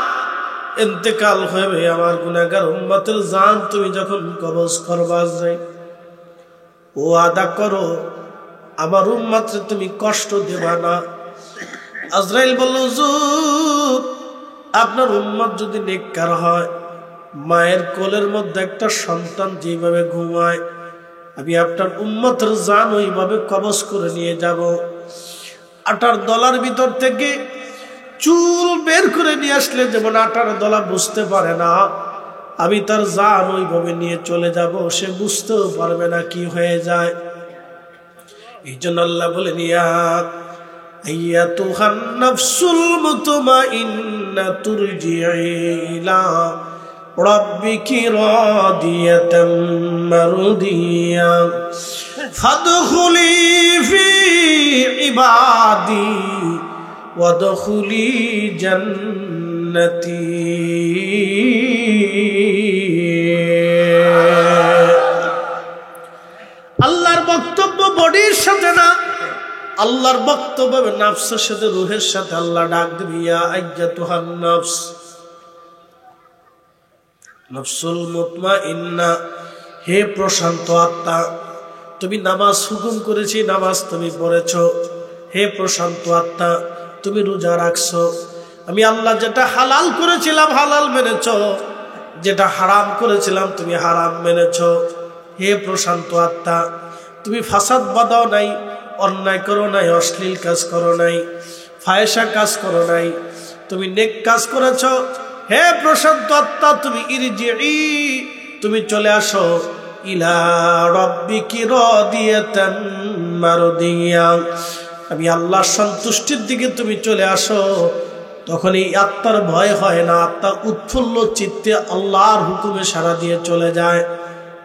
ইন্তেকাল হবে, আমার গুনাহগার উম্মতের জান তুমি যখন কবজ করবা আজরাইল, ও আদা করো আমার উম্মতকে তুমি কষ্ট দেবা না। আজরাইল বলল, হুজুর, আপনার উম্মত যদি নেককার হয়, মায়ের কোলের মধ্যে একটা সন্তান যেভাবে ঘুমায়, আমি আপনার উম্মতের জান ওইভাবে কবজ করে নিয়ে যাব। আটার দলার ভিতর থেকে চুল বের করে নিয়ে আসলে যেমন আটার দলা বুঝতে পারে না, আমি তার জান ওইভাবে নিয়ে চলে যাব, সে বুঝতেও পারবে না কি হয়ে যায়। এই জন্য আল্লাহ বলেন, আইয়াতুহান নাফসুল মুতমাইন্না তুরজিই ইলা রাব্বিকি রাদিয়াতাম মারদিয়া ফাদখুলি ফি ইবাদি ওয়াদখুলি জান্নাতি। আল্লাহর বক্তব্য বডির সাথে না, আল্লাহর বক্তব্য নাফসের সাথে, রূহের সাথে। আল্লাহ ডাক দিবে, ইয়া আইয়াতুহান নাফস, নাফসুল মুতমাইন্না, হে প্রশান্ত আত্মা, তুমি নামাজ হুকুম করেছি, নামাজ তুমি পড়েছো। হে প্রশান্ত আত্মা, তুমি রোজা রাখছো। আমি আল্লাহ যেটা হালাল করেছিলাম হালাল মেনেছো, যেটা হারাম করেছিলাম তুমি হারাম মেনেছো। হে প্রশান্ত আত্মা, তুমি ফাসাদ বাঁধাও নাই, অন্যায় করো নাই, অশ্লীল কাজ করো নাই, ফায়সা কাজ করো নাই, তুমি নেক কাজ করেছ। হে প্রশান্ত আত্মা, তুমি ইরজিই, তুমি চলে আসো ইলা রাব্বিকি রাদিয়াতাম মারদিয়া, আমি আল্লাহর সন্তুষ্টির দিকে তুমি চলে আসো। তখন এই আত্মার ভয় হয় না, আত্মা উৎফুল্ল চিত্তে আল্লাহর হুকুমে সাড়া দিয়ে চলে যায়।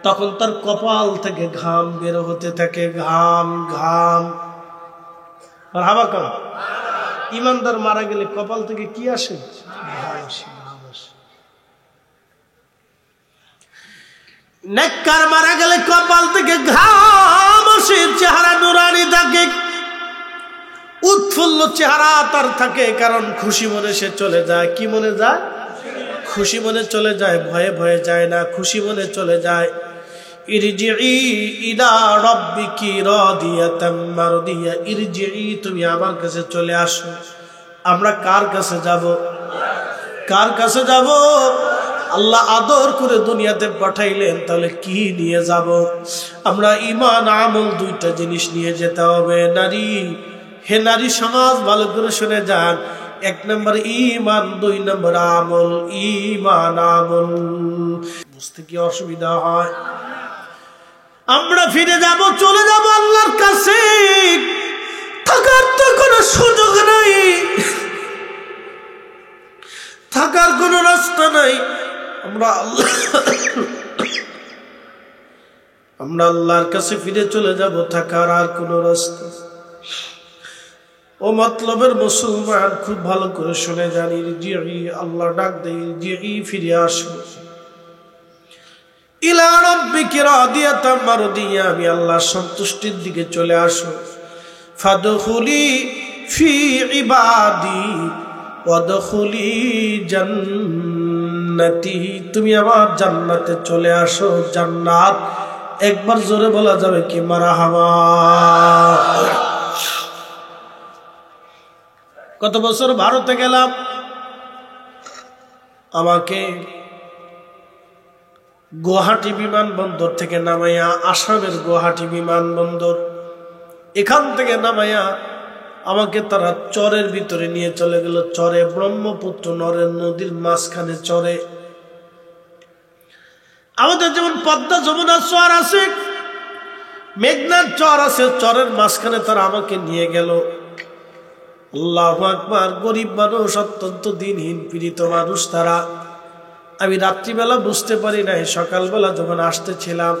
তখন তার কপাল থেকে ঘাম বের হতে থাকে, ঘাম ঘাম। ইমানদার মারা গেলে কপাল থেকে কি আসে? নেককার মারা গেলে কপাল থেকে ঘাম আসে, চেহারা নুরানি থাকে, উৎফুল্ল চেহারা তার থাকে, কারণ খুশি মনে সে চলে যায়। কি মনে যায়? খুশি মনে চলে যায়, ভয়ে ভয়ে যায় না, খুশি মনে চলে যায়। ইরজিই ইলা রাব্বিকি রাদিয়াতাম মারদিয়া, ইরজিই, তুমি আমার কাছে চলে আসো। আমরা কার কাছে যাব? কার কাছে যাব? আল্লাহ আদর করে দুনিয়াতে পাঠাইলেন, তাহলে কি নিয়ে যাব? আমরা ঈমান আমল দুইটা জিনিস নিয়ে যেতে হবে। নারী, হে নারী সমাজ, ভালো করে শুনে যান। 1 নম্বর ঈমান, 2 নম্বর আমল। ঈমান আমল বুঝতে কি অসুবিধা হয়? আমরা ফিরে যাব, চলে যাব আল্লাহর কাছে, থাকার তো কোনো সুযোগ নাই, থাকার কোনো রাস্তা নাই। আমরা আল্লাহর কাছে ফিরে চলে যাব, থাকার আর কোনো রাস্তা। ও মতলবের মুসলমান, খুব ভালো করে শুনে জানি, ইরজিই, আল্লাহ ডাক দেয়, ইরজিই, ফিরে আসো ইলা রাব্বিকি রাদিয়াতাম মারদিয়া, আমি আল্লাহর সন্তুষ্টির দিকে চলে আসো। ফাদখুলি ফি ইবাদি ওয়াদখুলি জান্নাতি, তুমি আমার জান্নাতে চলে আসো। জান্নাত একবার জোরে বলা যাবে কি? মারহাবা। কত বছর ভারতে গেলাম, আমাকে গুয়াহাটি বিমানবন্দর থেকে নামাইয়া, আসামের গুয়াহাটি বিমানবন্দর, এখান থেকে নামাইয়া আমাকে তারা চরের ভিতরে নিয়ে চলে গেল। চরে, ব্রহ্মপুত্র নরের নদীর মাঝখানে চরে। আমাদের যেমন পদ্মা যমুনার চর আছে, মেঘনার চর আছে, চরের মাঝখানে তারা আমাকে নিয়ে গেল। আল্লাহু আকবার। গরিব মানুষ, অত্যন্ত দিনহীন পীড়িত মানুষ তারা। আমি রাত্রিবেলা বুঝতে পারি নাই, সকালবেলা যখন আসতেছিলাম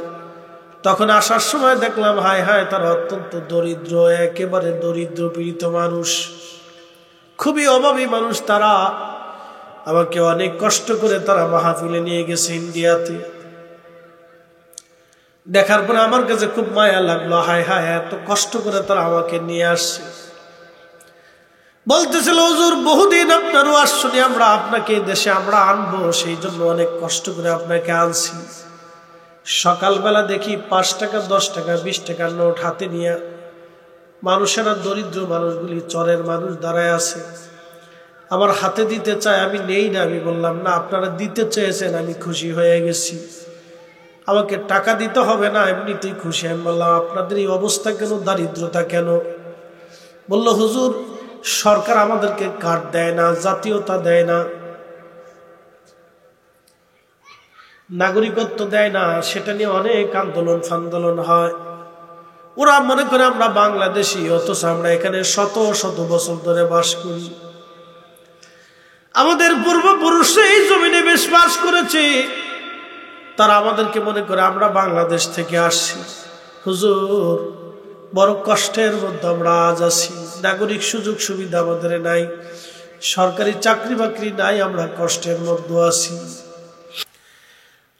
তখন আসার সময় দেখলাম, হায় হায়, তারা অত্যন্ত দরিদ্র, একেবারে দরিদ্র পীড়িত মানুষ, খুবই অভাবী মানুষ তারা। আমাকে অনেক কষ্ট করে তারা মাহফিলে নিয়ে গেছে ইন্ডিয়াতে। দেখার পরে আমার কাছে খুব মায়া লাগলো, হায় হায়, এত কষ্ট করে তারা আমাকে নিয়ে আসছে। বলতেছিল, হুজুর, বহুদিন আপনার ওয়াজ শুনি আমরা, আপনাকে দেশে আমরা আনবো, সেই জন্য অনেক কষ্ট করে আপনাকে আনছি। সকালবেলা দেখি 5 টাকা, 10 টাকা, 20 টাকার নোট হাতে নিয়ে মানুষেরা, দরিদ্র মানুষগুলি, চরের মানুষ দাঁড়ায় আছে, আমার হাতে দিতে চায়, আমি নেই না। আমি বললাম, না, আপনারা দিতে চেয়েছেন, আমি খুশি হয়ে গেছি, আমাকে টাকা দিতে হবে না, এমনিতেই খুশি। আমি বললাম, আপনাদের এই অবস্থা কেন, দারিদ্রতা কেন? বলল, হুজুর, সরকার আমাদেরকে কার্ড দেয় না, জাতীয়তা দেয় না, নাগরিকত্ব দেয় না, সেটা নিয়ে অনেক আন্দোলন ফান্দোলন হয়। ওরা মনে করে আমরা বাংলাদেশি, অথচ আমরা এখানে শত শত বছর ধরে বাস করি। আমাদের পূর্বপুরুষ এই জমিনে বেশ বাস করেছে, তারা আমাদেরকে মনে করে আমরা বাংলাদেশ থেকে আসছি। হুজুর, বড় কষ্টের মধ্যে আমরা আজ আছি। নাগরিক সুযোগ সুবিধা আমাদের নাই, সরকারি চাকরি বাকরি নাই, আমরা কষ্টের মধ্যে আছি।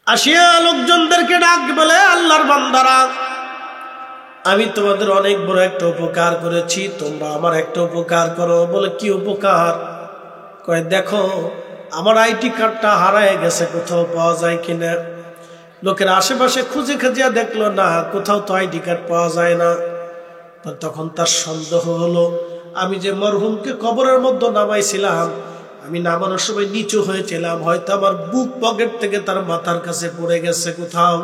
আসিয়া লোকজনদেরকে ডাক বলে, আল্লাহর বান্দারা, আমি তোমাদের অনেক বড় একটা উপকার করেছি, তোমরা আমার একটা উপকার করো। বলে, কি উপকার? কয়, দেখো, আমার আইডি কার্ডটা হারায় গেছে, কোথাও পাওয়া যায় কিনা। লোকের আশেপাশে খুঁজে খুঁজিয়া দেখলো, না, কোথাও তো আইডি কার্ড পাওয়া যায় না। তখন তার সন্দেহ হলো, আমি যে মরহুমকে কবরের মধ্যে নামাইছিলাম, আমি নামানোর সময় নিচু হয়েছিলাম, হয়তো আমার বুক পকেট থেকে তার মাথার কাছে পড়ে গেছে কোথাও।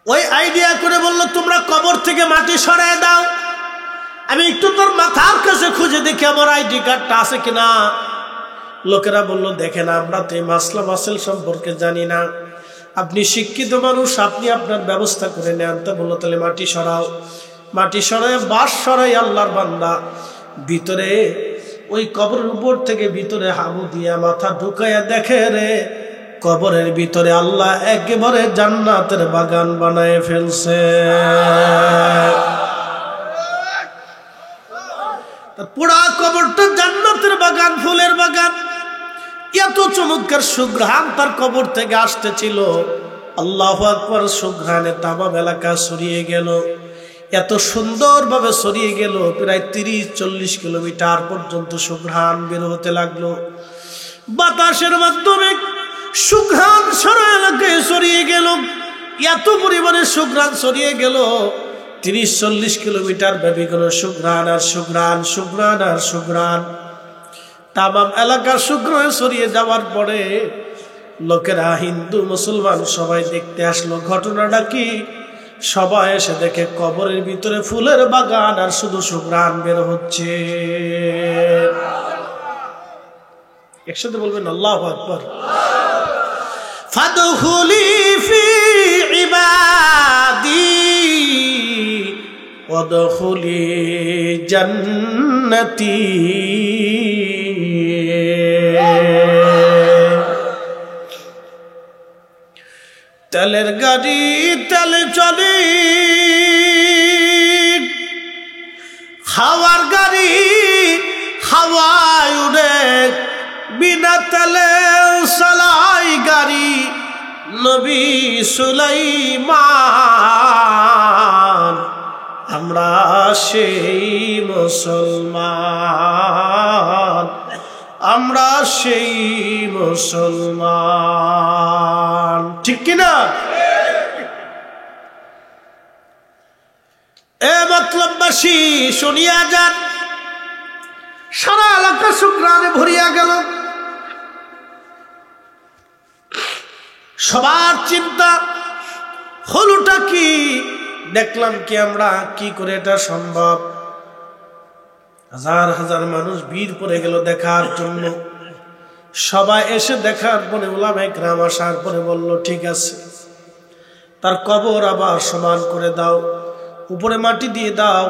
ওই আইডিয়া করে বলল তোমরা কবর থেকে মাটি সরায় দাও, আমি একটু তোর মাথার কাছে খুঁজে দেখি আমার আইডি কার্ডটা আছে কিনা। লোকেরা বলল দেখেন আমরা তো এই মাসলা মাসেল সম্পর্কে জানি না, আপনি শিক্ষিত মানুষ, আপনি আপনার ব্যবস্থা করে নেন। তো বললো তাহলে মাটি সরাও। মাটি সরায় বাঁশ সরাই আল্লাহর বান্দা ভিতরে ওই কবরের উপর থেকে ভিতরে হাবু দিয়া মাথা ঢুকাইয়া দেখে রে কবরের ভিতরে আল্লাহ একেবারে জান্নাতের বাগান বানায় ফেলছে। পুরা কবরটা জান্নাতের বাগান, ফুলের বাগান। এত চমৎকার সুঘ্রাণ তার কবর থেকে আসতেছিল। আল্লাহু আকবার, সুঘ্রাণে তামাম এলাকা ছড়িয়ে গেল, এত সুন্দরভাবে ছড়িয়ে গেল প্রায় 30-40 কিলোমিটার পর্যন্ত সুঘ্রাণ বের হতে লাগলো। বাতাসের মাধ্যমে সুঘ্রাণ সারা এলাকায় ছড়িয়ে গেল, এত পরিমাণে সুঘ্রাণ ছড়িয়ে গেল 30-40 কিলোমিটার ব্যাপী কোনো সুঘ্রাণ আর সুঘ্রাণ, সুঘ্রাণ আর সুঘ্রাণ। তামাম এলাকা সুঘ্রাণ ছড়িয়ে যাওয়ার পরে লোকেরা, হিন্দু মুসলমান সবাই দেখতে আসলো। ঘটনাটা কি? সবাই এসে দেখে কবরের ভিতরে ফুলের বাগান আর শুধু সুঘ্রাণ বের হচ্ছে। একসাথে বলবেন আল্লাহু আকবার। ফাদখুলি ফি ইবাদি ওয়াদখুলি জান্নাতি। তেলের গাড়ি তেলে চলে, হাওয়ার গাড়ি হাওয়ায় উড়ে, বিনা তেলে চালাই গাড়ি নবী সুলাইমান। আমরা সেই মুসলমান, আমরা সেই মুসলমান, ঠিক কিনা? এ মতলববাসী শুনিয়া যান, সারা এলাকা সুঘ্রাণে ভরিয়া গেল। সবার চিন্তা হলোটা কি, দেখলাম কি আমরা, কি করে এটা সম্ভব? হাজার হাজার মানুষ ভিড় পড়ে গেল দেখার জন্য। সবাই এসে দেখার পরে উলামায়ে কেরাম আসার পরে বলল ঠিক আছে, তার কবর আবার সমান করে দাও, উপরে মাটি দিয়ে দাও।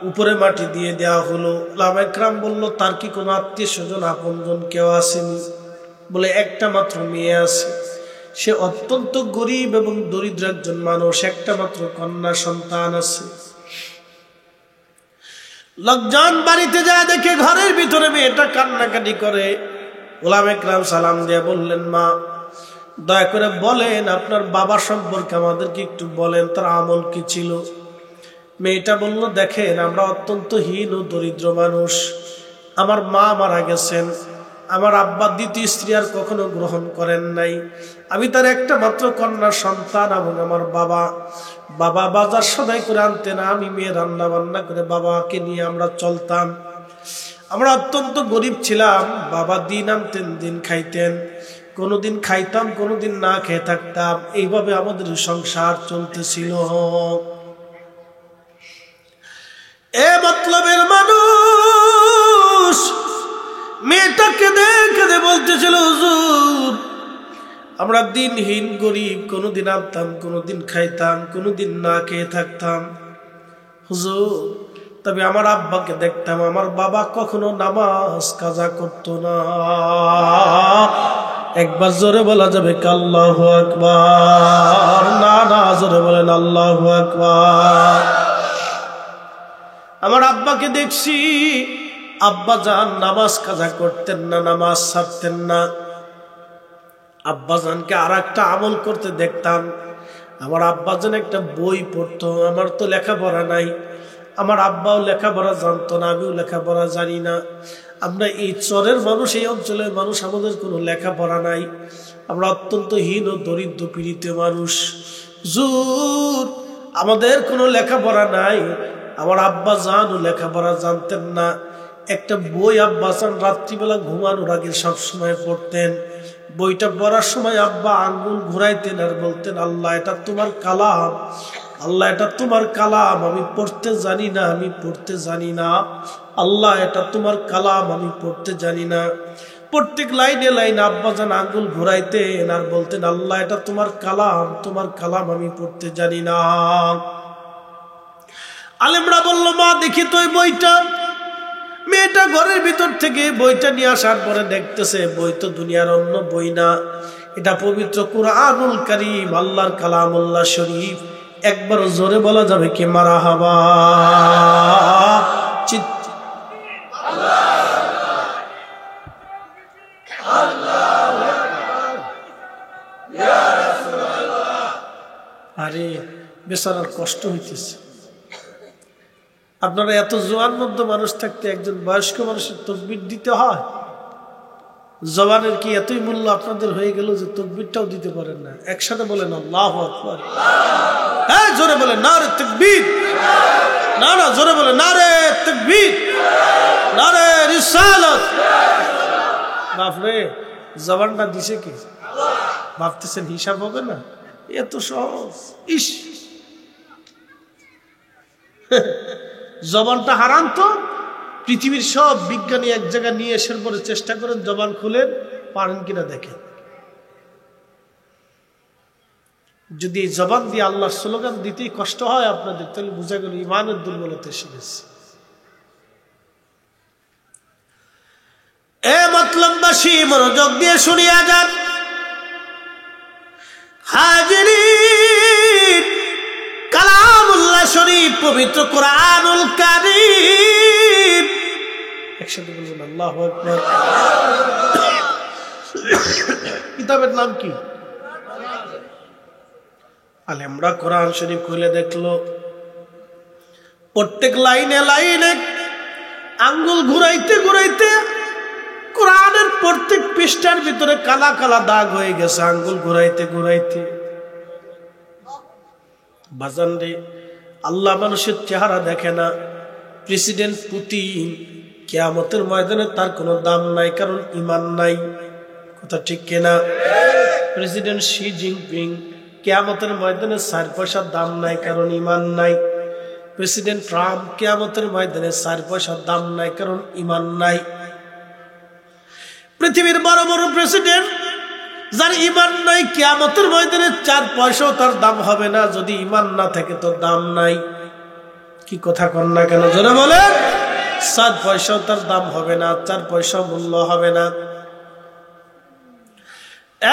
উপরে মাটি দিয়ে দেওয়া হলো। উলামায়ে কেরাম বলল তার কি কোনো আত্মীয় স্বজন আপনজন কেউ আসেনি? বলে একটা মাত্র মেয়ে আছে, সে অত্যন্ত গরিব এবং দরিদ্র একজন মানুষ, একটা মাত্র কন্যা সন্তান আছে। লোকজন বাড়িতে যায় দেখে ঘরের ভিতরে মেয়েটা কান্নাকাটি করে। উলামায়ে কেরাম সালাম দিয়ে বললেন মা, দয়া করে বলেন আপনার বাবা সম্পর্কে আমাদেরকে একটু বলেন, তার আমল কি ছিল? মেয়েটা বলল দেখেন আমরা অত্যন্ত হীন ও দরিদ্র মানুষ, আমার মা মারা গেছেন, আমার আব্বা দ্বিতীয় স্ত্রী আর কখনো গ্রহণ করেন নাই, আমি তার একটা মাত্র কন্যা সন্তান। এবং আমার বাবা বাজার সদাই করে আনতেন, আমি মেয়ে রান্না বান্না করে বাবাকে নিয়ে আমরা চলতাম। আমরা অত্যন্ত গরিব ছিলাম, বাবা দিন আনতেন দিন খাইতেন, কোনোদিন খাইতাম কোনোদিন না খেয়ে থাকতাম, এইভাবে আমাদের সংসার চলতেছিল। এ মতলবের মানুষ মেয়েটাকে দেখে বলতেছিল হুজুর আমরা দিনহীন গরিব, কোনোদিন আনতাম কোনোদিন খাইতাম কোনোদিন না খেয়ে থাকতাম হুজুর, তবে আমার আব্বাকে দেখতাম, আমার বাবা কখনো নামাজ কাজা করতো না। একবার জোরে বলা যাবে আল্লাহু আকবার? না না, জোরে বলেন আল্লাহু আকবার। আমার আব্বাকে দেখছি, আব্বা জান নামাজ কাজা করতেন না, নামাজ ছাড়তেন না। আব্বা জানকে আর একটা আমল করতে দেখতাম, আমার আব্বা জান একটা বই পড়তো, আমার তো লেখাপড়া নাই, আমার আব্বাও লেখাপড়া জানতো না, আমিও লেখাপড়া জানি না। আমরা এই চরের মানুষ, এই অঞ্চলের মানুষ, আমাদের কোনো লেখাপড়া নাই, আমরা অত্যন্ত হীন ও দরিদ্র পীড়িত মানুষ। হুজুর আমাদের কোনো লেখাপড়া নাই, আমার আব্বা জানও লেখাপড়া জানতেন না। একটা বই আব্বা জান রাত্রিবেলা ঘুমানোর আগে সবসময় পড়তেন, বইটা পড়ার সময় আব্বা আঙ্গুল ঘুরাইতেন আর বলতেন, আল্লাহ এটা তোমার কালাম, আল্লাহ এটা তোমার কালাম, আমি পড়তে জানি না, আমি পড়তে জানি না, আল্লাহ এটা তোমার কালাম, আমি পড়তে জানি না। প্রত্যেক লাইনে লাইনে আব্বাজান আঙ্গুল ঘুরাইতেন আর বলতেন, আল্লাহ এটা তোমার কালাম, তোমার কালাম, আমি পড়তে জানি না। আলেমরা বলল, মা দেখি তো এই বইটা। মেয়েটা ঘরের ভিতর থেকে বইটা নিয়ে আসার পরে দেখতেছে বই তো দুনিয়ার অন্য বই না, এটা পবিত্র কুরআনুল কারীম, আল্লাহর কালামুল্লাহ শরীফ। একবার জোরে বলা যাবে কি মারহাবা? আরে বেচারার কষ্ট হইতেছে। আপনারা এত জোয়ান মধ্য মানুষ থাকতে একজন বয়স্ক মানুষের তাকবীর দিতে হয়? জবানের কি এতই মূল্য আপনাদের হয়ে গেল যে তাকবীরটাও দিতে পারেন না? একসাথে বলেন আল্লাহু আকবার। হ্যাঁ, জোরে বলেন নারে তাকবীর। না না, জোরে বলেন নারে তাকবীর, নারে রিসালাত। বাপরে, জবানটা দিছে কি? ভাবতেছেন হিসাব হবে না? এত সহজ। ইস, জবানটা হারান তো। পৃথিবীর সব বিজ্ঞানী এক জায়গায় নিয়ে এসে পরে চেষ্টা করেন জবান খুলেন, পারেন কিনা দেখেন। যদি এই জবান দিয়ে আল্লাহর স্লোগান দিতেই কষ্ট হয় আপনাদের, তাহলে বোঝা গেল ইমানের দুর্বলতা এসে গেছে। এ মতলববাসী, মনোযোগ দিয়ে শুনিয়া যান। হাজিরিন, কালামুল্লাহ শরীফ, পবিত্র কুরআনুল কারীম। একসাথে বলুন আল্লাহু আকবার। কিতাবের নাম কি? আলেমরা কোরআন শরীফ খুলে দেখলো প্রত্যেক লাইনে লাইনে আঙ্গুল ঘুরাইতে ঘুরাইতে কোরআনের প্রত্যেক পৃষ্ঠার ভিতরে কালা কালা দাগ হয়ে গেছে, আঙ্গুল ঘুরাইতে ঘুরাইতে। বাজান রে, আল্লাহ মানুষের চেহারা দেখে না। প্রেসিডেন্ট পুতিন কিয়ামতের ময়দানে তার কোনো দাম নাই, কারণ ঈমান নাই। কথা ঠিক কিনা? প্রেসিডেন্ট শি জিনপিং কিয়ামতের ময়দানে 4 পয়সার দাম নাই, কারণ ঈমান নাই। প্রেসিডেন্ট ট্রাম্প কিয়ামতের ময়দানে 4 পয়সার দাম নাই, কারণ ঈমান নাই। পৃথিবীর বড় বড় প্রেসিডেন্ট যার ঈমান নাই, কিয়ামতের ময়দানে 4 পয়সাও তার দাম হবে না। যদি ঈমান না থাকে তো দাম নাই। কি কথা কন না কেন? জোরে বলেন। 4 পয়সাও তার দাম হবে না, 4 পয়সা মূল্য হবে না।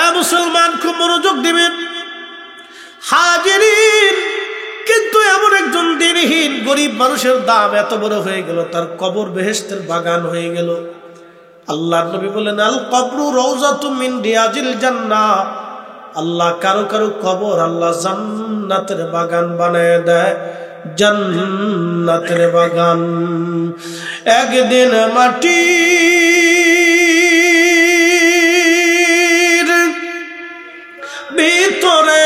এ মুসলমান, খুব মনোযোগ দিবেন। হাজিরিন, কিন্তু এমন একজন দিনহীন গরিব মানুষের দাম এত বড় হয়ে গেল, তার কবর বেহেশতের বাগান হয়ে গেল। আল্লাহর নবী বলেন, আল কবরু রাউযাতুম মিন রিয়াজিল জান্নাহ। আল্লাহ কারো কারো কবর আল্লাহ জান্নাতের বাগান বানায় দেয়, জান্নাতের বাগান। একদিন মাটির ভিতরে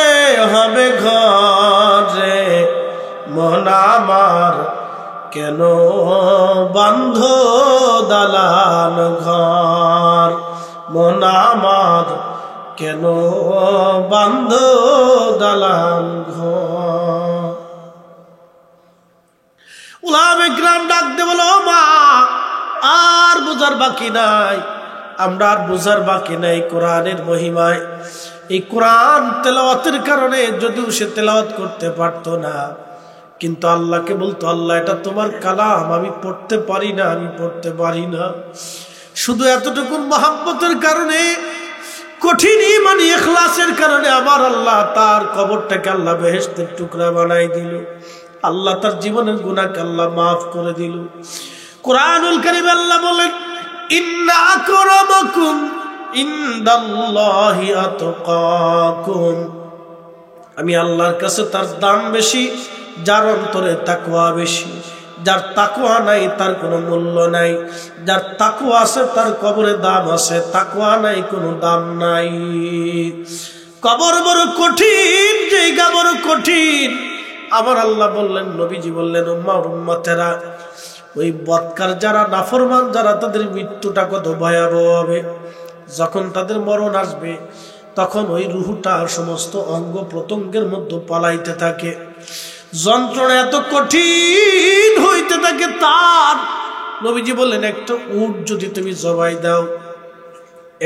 হবে ঘরে, মন আমার কেন বান্ধ দালান ঘর, মন আমার কেন বান্ধ দালান ঘর। উলামায়ে কিরাম ডাক দিয়ে বলো, মা আর বোঝার বাকি নাই, আমরা আর বোঝার বাকি নাই কোরআনের মহিমায়। এই কোরআন তেলাওয়াতের কারণে যদিও সে তেলাওয়াত করতে পারতো না, কিন্তু আল্লাহকে বলতো, আল্লাহ এটা তোমার কালাম, আমি পড়তে পারি না, আমি পড়তে পারি না। শুধু এতটুকু মহব্বতের কারণে, কঠিন ঈমানি ইখলাসের কারণে আমার আল্লাহ তার কবরটাকে আল্লাহ বেহেশতের টুকরা বানাই দিল। আল্লাহ তার জীবনের গুনাহকে আল্লাহ মাফ করে দিল। কুরআনুল কারীম আল্লাহ বলেন, ইন্না আকরামাকুম ইনদাল্লাহি আতকাকুম। আমি আল্লাহর কাছে তার দাম বেশি যার অন্তরে তাকওয়া বেশি। যার তাকওয়া নাই তার কোনো মূল্য নাই, যার তাকওয়া আছে তার কবরে দাম আছে, তাকওয়া নাই কোনো দাম নাই। কবর বড় কঠিন, জায়গা বড় কঠিন। আমার আল্লাহ বললেন, নবীজি বললেন, উম্মতেরা, ওই বদকার যারা, নাফরমান যারা, তাদের মৃত্যুটা কত ভয়াবহ হবে। যখন তাদের মরণ আসবে তখন ওই রুহটা সমস্ত অঙ্গ প্রত্যঙ্গের মধ্যে পলাইতে থাকে, যন্ত্রণা এত কঠিন হইতে থাকে তার। নবীজি বললেন, একটা উট যদি তুমি জবাই দাও,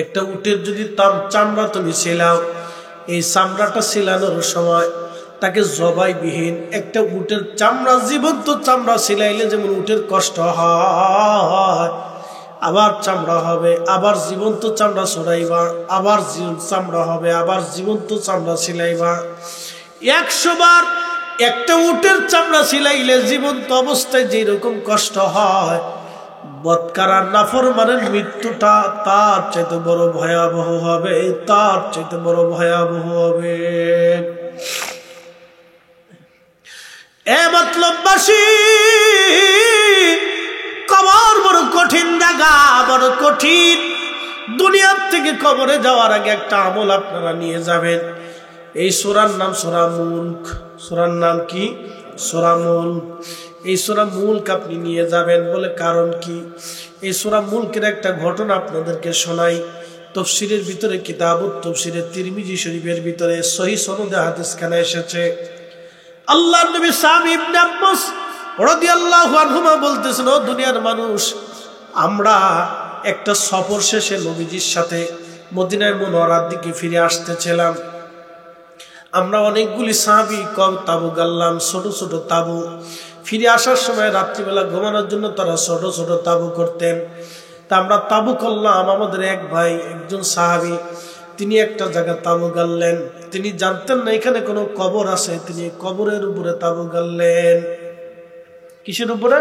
একটা উটের যদি চামড়া তুমি ছিলাও, এই চামড়াটা ছিলানোর সময় তাকে জবাই বিহীন একটা উটের চামড়া, জীবন্ত চামড়া ছিলাইলে যেমন উটের কষ্ট হয়, আবার চামড়া হবে, আবার জীবন্ত চামড়া ছড়াইবা, আবার চামড়া হবে, আবার জীবন্ত চামড়া ছিলাইবা। 100 বার একটা উটের চামড়া ছিলাইলে জীবন্ত অবস্থায় যেরকম কষ্ট হয়, বদকার আর নাফরমানের মৃত্যুটা তার চাইতে বড় ভয়াবহ হবে, তার চাইতে বড় ভয়াবহ হবে। এ মতলববাসী, কবর বড় কঠিন জায়গা, বড় কঠিন। দুনিয়ার থেকে কবরে যাওয়ার আগে একটা আমল আপনারা নিয়ে যাবেন। এই সূরার নাম সূরা মুলক। সূরার নাম কি? সূরা মুলক। এই সূরা মুলক আপনি নিয়ে যাবেন। বলে কারণ কি? এই সূরা মুলকের একটা ঘটনা আপনাদেরকে শোনাই। তাফসীরের ভিতরে, কিতাবুত তাফসীরে তিরমিজি শরীফের ভিতরে সহিহ সনদে হাদিসখানা এসেছে। আল্লাহর নবী সাহাবী ইবনে আব্বাস রাদিয়াল্লাহু আনহুমা বলতেছেন, ও দুনিয়ার মানুষ, আমরা একটা সফর শেষে নবীজির সাথে মদিনায় মুনাওয়ারার দিকে ফিরে আসতেছিলাম। আমরা অনেকগুলি সাহাবী তাবু গাড়লাম, ছোট ছোট তাবু। ফিরে আসার সময় রাত্রিবেলা ঘুমানোর জন্য তারা ছোট ছোট তাবু করতেন। তা আমরা তাবু করলাম। আমাদের এক ভাই, একজন সাহাবী, তিনি একটা জায়গায় তাবু গাড়লেন। তিনি জানতেন না এখানে কোনো কবর আছে, তিনি কবরের উপরে তাবু গাড়লেন। কিসের উপরে?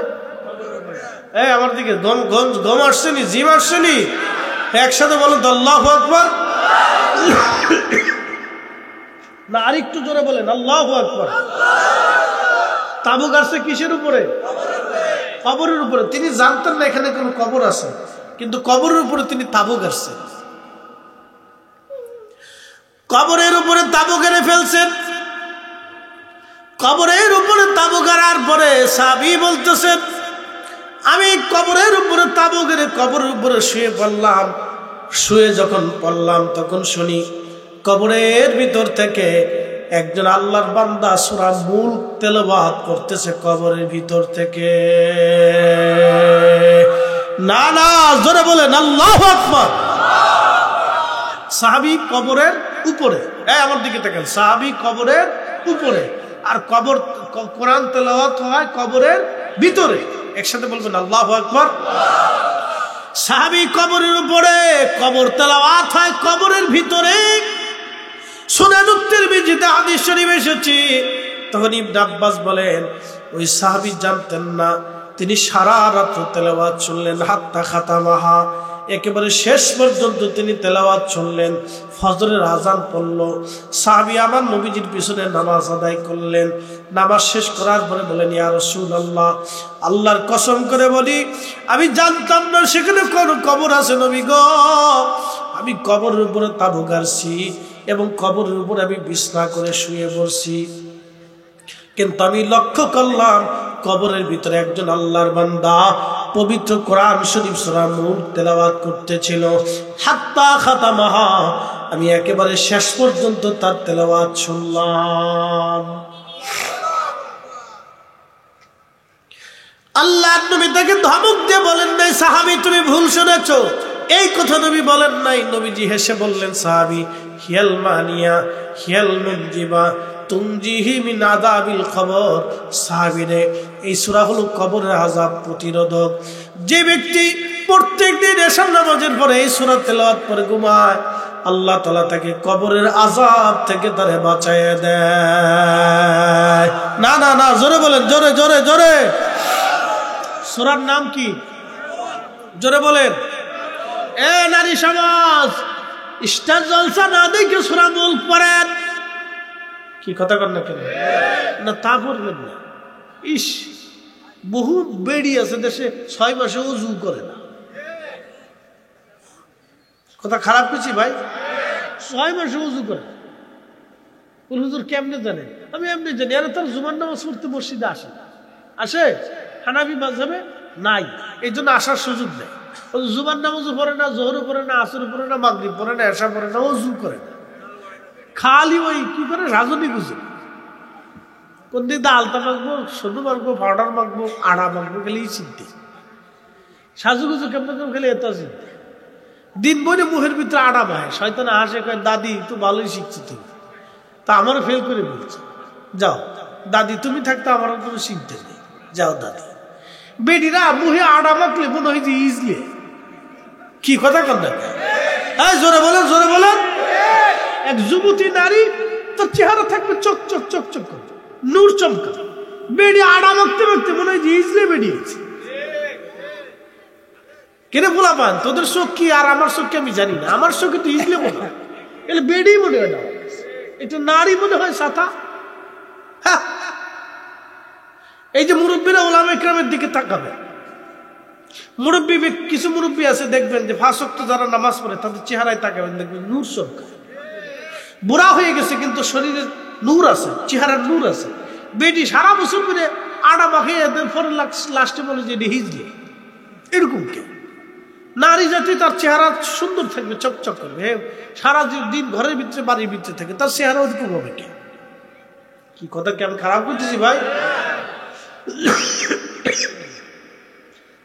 আমার দিকে গম আসছেনি, জিম আসছেনি? একসাথে বলেন তো আল্লাহু আকবার। না, আরেকটু জোরে বলেন আল্লাহু আকবার। তাবু গাড়ছে কিসের উপরে? কবরের উপরে। তিনি জানতেন না এখানে কোনো কবর আছে, কিন্তু কবরের উপরে তিনি তাবু গাড়ছে। কবরের উপরে তাবু গেড়ে ফেলছেন। কবরের উপরে তাবু গাড়ার পরে সাহাবী বলতেছেন, আমি কবরের উপরে তাবু গেড়ে কবরের উপরে শুয়ে পড়লাম। শুয়ে যখন পড়লাম তখন শুনি কবরের ভিতর থেকে একজন আল্লাহর বান্দা সূরা মুলক তেলাওয়াত করতেছে কবরের ভিতর থেকে। না না, জোরে বলেন আল্লাহু আকবার। সাহাবী কবরের উপরে, আমার দিকে তাকান, সাহাবী কবরের উপরে, আর কবর কোরআন তেলাওয়াত হয় কবরের ভিতরে। একসাথে বলবেন আল্লাহু আকবার। সাহাবী কবরের উপরে, কবর তেলাওয়াত হয় কবরের ভিতরে। সুনানুত তিরমিজিতে হাদিস শরীফ এসেছে। তখন ইবনে আব্বাস বলেন, ওই সাহাবী জানতেন না, তিনি সারা রাত তেলাওয়াত শুনলেন, হাত্তা খাতামাহা, একেবারে শেষ পর্যন্ত তিনি তেলাওয়াত শুনলেন। ফজরের আজান পড়ল। সাহাবী আমার নবীজির পিছনে নামাজ আদায় করলেন। নামাজ শেষ করার পরে বলেন, ইয়া রাসূলুল্লাহ, আল্লাহর কসম করে বলি, আমি জানতাম না সেখানে কোন কবর আছে নবী গো। আমি কবরের উপরে তাবু গাড়ছি এবং কবরের উপরে আমি বিছনা করে শুয়ে পড়ছি, কিন্তু আমি লক্ষ্য করলাম কবরের ভিতরে একজন আল্লাহর বান্দা পবিত্র কোরআন শরীফ সূরা মুলক তেলাওয়াত করতেছিল। হাত্তা খাতামাহা, আমি একেবারে শেষ পর্যন্ত তার তেলাওয়াত শুনলাম। আল্লাহর নবী তাকে ধমক দিয়ে বলেন নাই, সাহাবী তুমি ভুল শুনেছো, এই কথা নবী বলেন নাই। নবীজি হেসে বললেন, সাহাবী, হিয়াল মানিয়া হিয়াল মুজিবা তুনজিহি মিন আযাবিল কবর। সাহাবীরে, এই সূরা হলো কবরের আযাব প্রতিরোধক। যে ব্যক্তি প্রত্যেকদিন এশার নামাজের পরে এই সূরা তেলাওয়াত করে ঘুমায়, আল্লাহ তাআলা তাকে কবরের আযাব থেকে তারে বাঁচায় দেয়। না না না, জোরে বলেন, জোরে জোরে জোরে। সূরার নাম কি? জোরে বলেন। এ নারী সমাজ, স্টার জলসা না দেখে সূরা মুলক পড়েন। কি কথা কর না কেন? না তা পড়বেন না। ইস, বহু বেড়ি আছে দেশে 6 মাসে ওযু করে না। কথা খারাপ কিছু ভাই? 6 মাসে ওযু করে। হুজুর কেমনে জানেন? আমি এমনি জানি। আর তার জুমার নামাজ পড়তে মসজিদে আসে। হানাফি মাযহাবে নাই, এই জন্য আসার সুযোগ নেই। জুমার নামাজও পড়ে না, জোহরও পড়ে না, আসরও পড়ে না, মাগরিব পড়ে না, এশা পড়ে না, ওযু করে না, খালি ওই কি করে রাজনী গুজব। কোন দিক দিয়ে আলতা মাখবো, সরু মাখবো, পাউডার মাখবো, আড়া মাখবো, খেলে চিনতে সাজুগুজু কেমন কেমন খেলে এত চিনতে। দিন বলে মুখের ভিতরে আড়া মাহে, শয়তান হাসে, কয় দাদি তো ভালোই শিখছি তুমি, তা আমারও ফেল করে বলছে, যাও দাদি তুমি থাকতে আমার কোনো চিনতে নেই, যাও দাদি। বেডিরা মুহে আড়া মাখলে মনে হয় যে ইজলে, কি কথা কন না, জোরে বলেন, জোরে বলেন। এক যুবতী নারী, তার চেহারা থাকবে চক চক চক চক করে, নূর চমকা, বেডি আড়া মাখতে মাখতে মনে হয় যে ইজলে বেরিয়েছে। কেন বলা পান, তোদের চোখ কি আর আমার চোখ কি আমি জানি না, আমার চোখে তো ইজলে মনে হয়, এলে বেডি মনে হয় না, এটা নারী মনে হয় সাথা। এই যে মুরব্বীরা ওলামা ইকরামের দিকে তাকাবে, মুরব্বী কিছু মুরব্বী আছে দেখবেন যে 5 ওয়াক্ত যারা নামাজ পড়ে তাদের চেহারায় তাকাবেন, দেখবেন নূর চমকা, বুড়া হয়ে গেছে কিন্তু শরীরের নূর আছে, চেহারার নূর আছে। বেটি সারা বছর করে আড়া মাখে এদের পরে লাস্টে বলে যে হিজলে, এরকম কে? নারী জাতি তার চেহারা সুন্দর থাকবে, চকচক করবে, সারা দিন ঘরের ভিতরে বাড়ির ভিতরে থাকে, তার চেহারা ওরকম হবে কে? কি কথা কি আমি খারাপ করতেছি ভাই?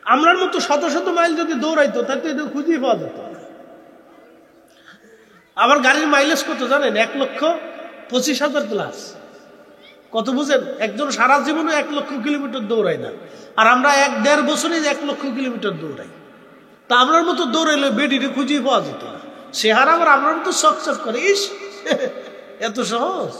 আমরার মতো শত শত মাইল যদি দৌড়াইতো তাহলে তো এটা খুঁজেই পাওয়া যেত। আবার গাড়ির মাইলেজ কত জানেন? 1,25,000 প্লাস। কত বুঝেন? একজন সারা জীবনে 1 লক্ষ কিলোমিটার দৌড়ায় না, আর আমরা 1-1.5 বছরে 1 লক্ষ কিলোমিটার দৌড়াই। তা আমরার মতো দৌড়াইলে বেডিরে খুঁজেই পাওয়া যেত না, চেহারা আবার আমরার মতো চকচক করে, ইস এত সহজ।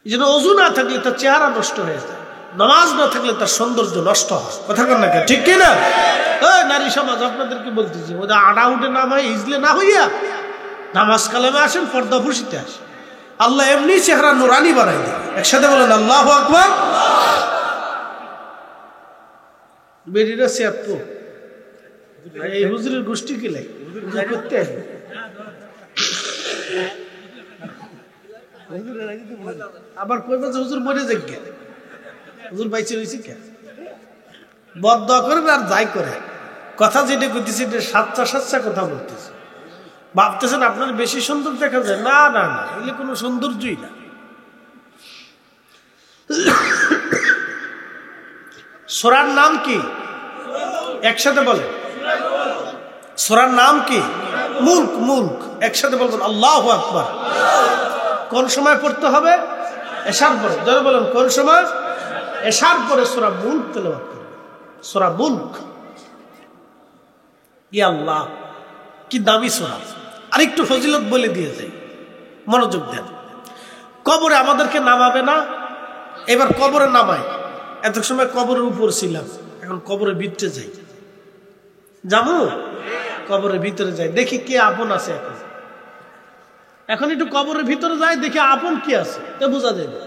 এই জন্য অজু না থাকলে তার চেহারা নষ্ট হয়ে যায়, নামাজ না থাকলে তার সৌন্দর্য নষ্ট হয়। কথা কন না, ঠিক কিনা? নারী সমাজ আপনাদেরকে বলতেছি, ওদের আড়া উঠে না হয় ইজলে না হইয়া নামাজ কালামে আসেন, পর্দা ফুসিতে আসেন, আল্লাহ এমনি চেহারা নুরানি বানাই দেয়। একসাথে বলেন আল্লাহু আকবার। বেরিরা সেয়াপ্পু এই হুজুরের গোষ্ঠী কি লাই করতে আবার কই বছর হুজুর মরে যাক, হুজুর বাইচে রয়েছে কে? বদদোয়া করেন আর যাই করে, কথা যেটা করতেছি সাচ্চা সাচ্চা কথা বলতেছে। ভাবতেছেন আপনার বেশি সুন্দর দেখা যায়, না না না, এগুলো কোনো সৌন্দর্যই না। সূরার নাম কি? একসাথে বলেন, সূরার নাম কি? মুলক। মুলক একসাথে বলবেন আল্লাহু আকবার। কোন সময় পড়তে হবে? এশার পরে। যারা বলেন কোন সময়? এশার পরে সূরা মুলক তেলাওয়াত করবেন। সূরা মুলক, ইয়া আল্লাহ কি দামি সূরা। আরেকটু ফজিলত বলে দিয়ে যাই, মনোযোগ দেন। কবরে আমাদেরকে নামাবে না, এবার কবরে নামায়। এত সময় কবরের উপর ছিলাম, এখন কবরের ভিতরে যাই, যাবো কবরের ভিতরে যাই, দেখি কে আপন আছে। এখন এখন একটু কবরের ভিতরে যাই, দেখি আপন কি আছে, তা বোঝা যাবে।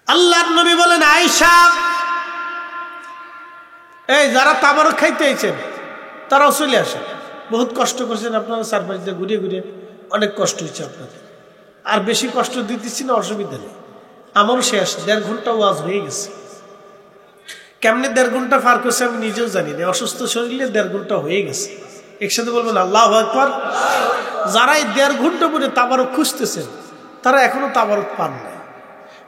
আল্লাহর নবী বলেন, আয়েশা এই যারা তাবারক খাইতে আইছেন তারাও চলে আসে। বহুত কষ্ট করছেন আপনারা, চারপাশ দিয়ে ঘুরিয়ে ঘুরিয়ে অনেক কষ্ট হচ্ছে আপনাদের, আর বেশি কষ্ট দিতেছি না, অসুবিধা নেই। আমারও শেষ, 1.5 ঘন্টা ওয়াজ হয়ে গেছে। কেমনে 1.5 ঘন্টা পার করছে আমি নিজেও জানি না, অসুস্থ শরীরে 1.5 ঘন্টা হয়ে গেছে। একসাথে বলবেন আল্লাহু আকবার। যারা এই 1.5 ঘন্টা পরে তাবারক খুঁজতেছেন তারা এখনো তাবারক পান না,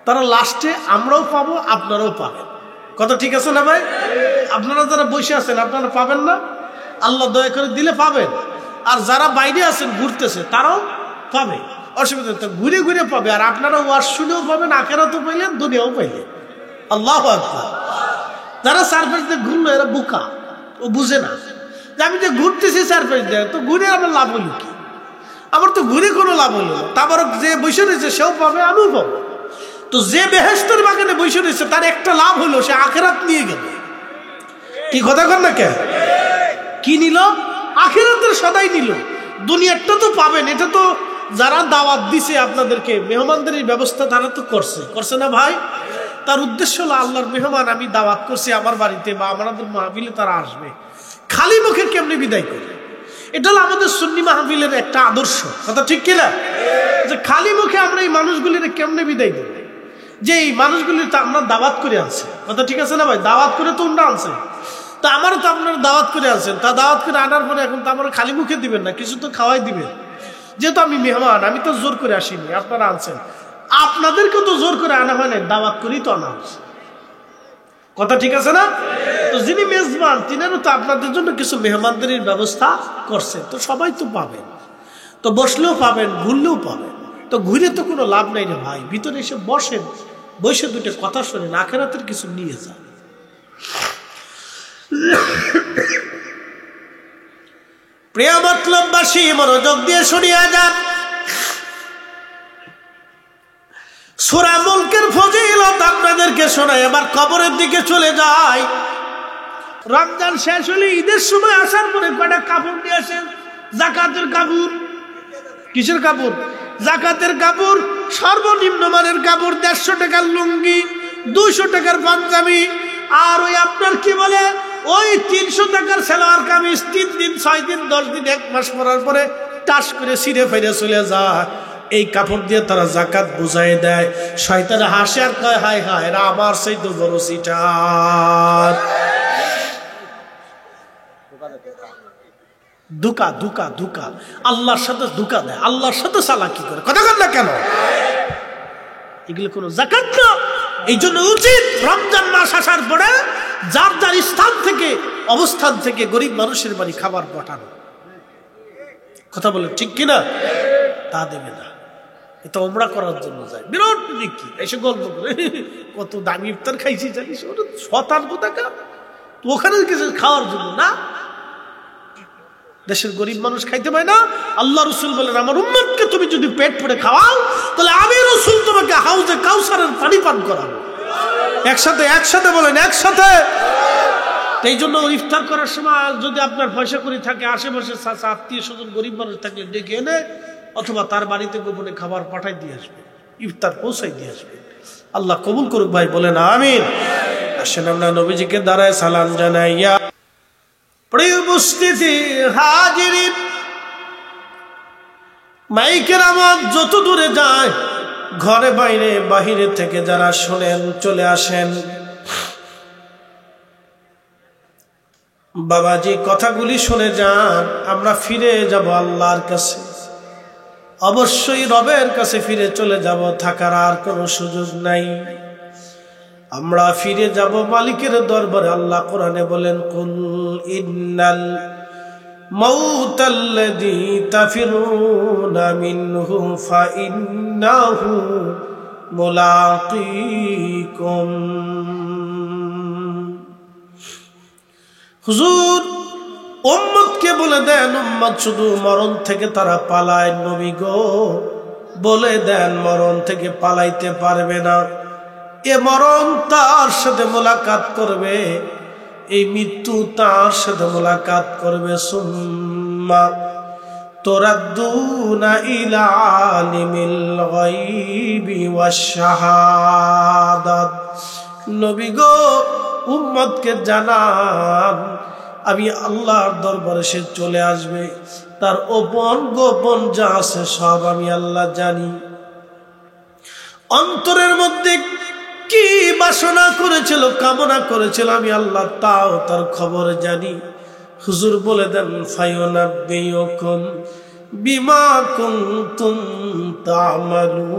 তারা লাস্টে আমরাও পাবো, আপনারাও পাবেন। কথা ঠিক আছে না ভাই? আপনারা যারা বসে আছেন আপনারা পাবেন না, আল্লাহ দয়া করে দিলে পাবেন। আর যারা বাইরে আছেন ঘুরতেছে তারাও পাবে, অসুবিধা নেই, ঘুরে ঘুরে পাবে। আর আপনারা ওয়াজ শুনেও পাবেন, আখেরাতও পাইলেন, দুনিয়াও পাইলেন। আল্লাহু আকবার। যারা চারপাশ দিয়ে ঘুরলো এরা বোকা, ও বুঝে না যে আমি যে ঘুরতেছি চারপাশ দিয়ে, তো ঘুরে আমার লাভ হলো কি? আমার তো ঘুরে কোনো লাভ হলো না। তারপর যে বসে রয়েছে সেও পাবে, আমিও পাবো। তো যে বেহেশতের বাগানে বসে রয়েছে তার একটা লাভ হলো, সে আখেরাত নিয়ে গেল। কি কথা কর না কে? কি নিল? আখেরাতের সদাই নিল। দুনিয়াটা তো পাবেন, এটা তো যারা দাওয়াত দিছে আপনাদেরকে, মেহমানদের ব্যবস্থা তারা তো করছে না ভাই? তার উদ্দেশ্য হলো আল্লাহর মেহমান আমি দাওয়াত করছি আমার বাড়িতে বা আমাদের মাহফিলে, তারা আসবে, খালি মুখে কেমনে বিদায় করে। এটা হলো আমাদের সুন্নি মাহফিলের একটা আদর্শ। কথা ঠিক কিনা? যে খালি মুখে আমরা এই মানুষগুলির কেমনে বিদায় দেব? যে এই মানুষগুলি তো আমরা দাওয়াত করে আনছে, কথা ঠিক আছে না ভাই? দাওয়াত করে তো উন্না আনছে, তা আমারও তো আপনারা দাওয়াত করে আনছেন, তা দাওয়াত করে আনার পরে এখন তো আমরা খালি মুখে দিবেন না, কিছু তো খাওয়াই দিবেন। যেহেতু আমি মেহমান, আমি তো জোর করে আসিনি, আপনারা আনছেন, আপনাদেরকেও তো জোর করে আনা হয় না, দাওয়াত করেই তো আনা হচ্ছে, কথা ঠিক আছে না? তো যিনি মেজবান তিনারও তো আপনাদের জন্য কিছু মেহমানদারির ব্যবস্থা করছেন, তো সবাই তো পাবেন, তো বসলেও পাবেন, ঘুরলেও পাবেন। তো ঘুরে তো কোনো লাভ নাই রে ভাই, ভিতরে এসে বসেন, বসে দুটো কথা শোনেন, আখেরাতের কিছু নিয়ে যান। প্রিয় মতলববাসী মনোযোগ দিয়ে শুনিয়া যান, সূরা মুলকের ফজিলত আপনাদেরকে শোনায়, এবার কবরের দিকে চলে যায়। রমজান শেষ হলে ঈদের সময় আসার পরে কয়টা কাপড় নিয়ে আসেন, যাকাতের কাপড়। কিসের কাপড়? যাকাতের কাপড়। সর্বনিম্ন মানের কাপড়, 150 টাকার লুঙ্গি, 200 টাকার পাঞ্জাবি, আর ওই আপনার কি বলে ওই 300 টাকার সালোয়ার কামিজ 3 দিন 6 দিন 10 দিন 1 মাস পরার পরে টাস করে ছিঁড়ে ফেলে চলে যায়। এই কাপড় দিয়ে তারা যাকাত বুঝাই দেয়। শয়তান হাসে আর কয়, হায় হায়, এরা আমার সেই তো বড় সিটার। ধোঁকা ধোঁকা ধোঁকা, আল্লাহর সাথে ধোঁকা দেয়, আল্লাহর সাথে চালাকি করে, কথা বল না কেন? এগুলো কোনো যাকাত না। এই জন্য উচিত রমজান মাস আসার পরে যার যার স্থান থেকে, অবস্থান থেকে গরিব মানুষের বাড়ি খাবার পাঠানো, কথা বলে ঠিক কিনা? তা দেবে না, এটা ওমরা করার জন্য যায়, বিরাট কি এসে গল্প করে কত দামি ইফতার খাইছি জানিস, ওটা শতাংশ টাকা, তো ওখানে কিছু খাওয়ার জন্য না। দেশের গরিব মানুষ খাইতে পায় না। আল্লাহ রাসূল বলেন, আমার উম্মতকে তুমি যদি পেট ভরে খাওয়াও, তাহলে আমি রাসূল তোমাকে হাউজে কাউসারের পানি পান করাবো। একসাথে বলেন, একসাথে। এই জন্য ইফতার করার সময় যদি আপনার পয়সা করি থাকে, আশেপাশে চাচা আত্মীয় স্বজন গরিব মানুষ থাকলে ডেকে এনে অথবা তার বাড়িতে গোপনে খাবার পাঠাই দিয়ে আসবে, ইফতার পৌঁছাই দিয়ে আসবে। আল্লাহ কবুল করুক ভাই, বলেন আমিন। আসেন আমরা নবীজিকে দাঁড়ায় সালাম জানাইয়া। প্রিয় উপস্থিতি হাজিরিন, মাইকের আওয়াজ যত দূরে যায়, ঘরে বাইরে বাহিরে থেকে যারা শোনেন চলে আসেন। বাবাজি কথাগুলি শুনে যান, আমরা ফিরে যাব আল্লাহর কাছে, অবশ্যই রবের কাছে ফিরে চলে যাব, থাকার আর কোনো সুযোগ নাই। আমরা ফিরে যাব মালিকের দরবারে। আল্লাহ কোরআনে বলেন, কুল ইন্নাল মাউতাল্লাযী তাফিরুনা মিনহু ফাইন্নাহু মুলাকীকুম। হুজুর উম্মতকে বলে দেন, উম্মত শুধু মরণ থেকে তারা পালায়, নবী গো বলে দেন মরণ থেকে পালাইতে পারবে না। এ মরণ তার সাথে মোলাকাত করবে, এই মৃত্যু তার সাথে মোলাকাত করবে। সুম্মা তুরাদ্দুনা ইলা আলিমিল গায়বি ওয়াশ শাহাদাত। নবী গো উম্মতকে জানান, আমি আল্লাহর দরবারে সে চলে আসবে, তার গোপন গোপন যা আছে সব আমি আল্লাহ জানি। অন্তরের মধ্যে কি বাসনা করেছিল, কামনা করেছিল, আমি আল্লাহ তাও তার খবর জানি। হুজুর বলে দেন, ফায়ুনাব্বিউকুম বিমা কুনতুম তা'মালুন।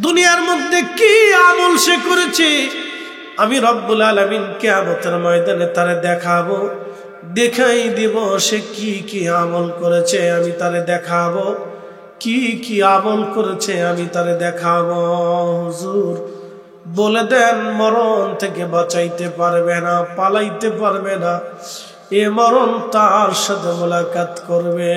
দুনিয়ার মধ্যে কি আমল সে করেছে, আমি রব্বুল আলামিন কিয়ামতের ময়দানে তারে দেখাবো, দেখাই দিব সে কি কি আমল করেছে, আমি তারে দেখাবো কি কি আমল করেছে, আমি তারে দেখাবো। হুজুর বলে দেন, মরণ থেকে বাঁচাইতে পারবে না, পালাইতে পারবে না, এ মরণ তার সাথে মোলাকাত করবে।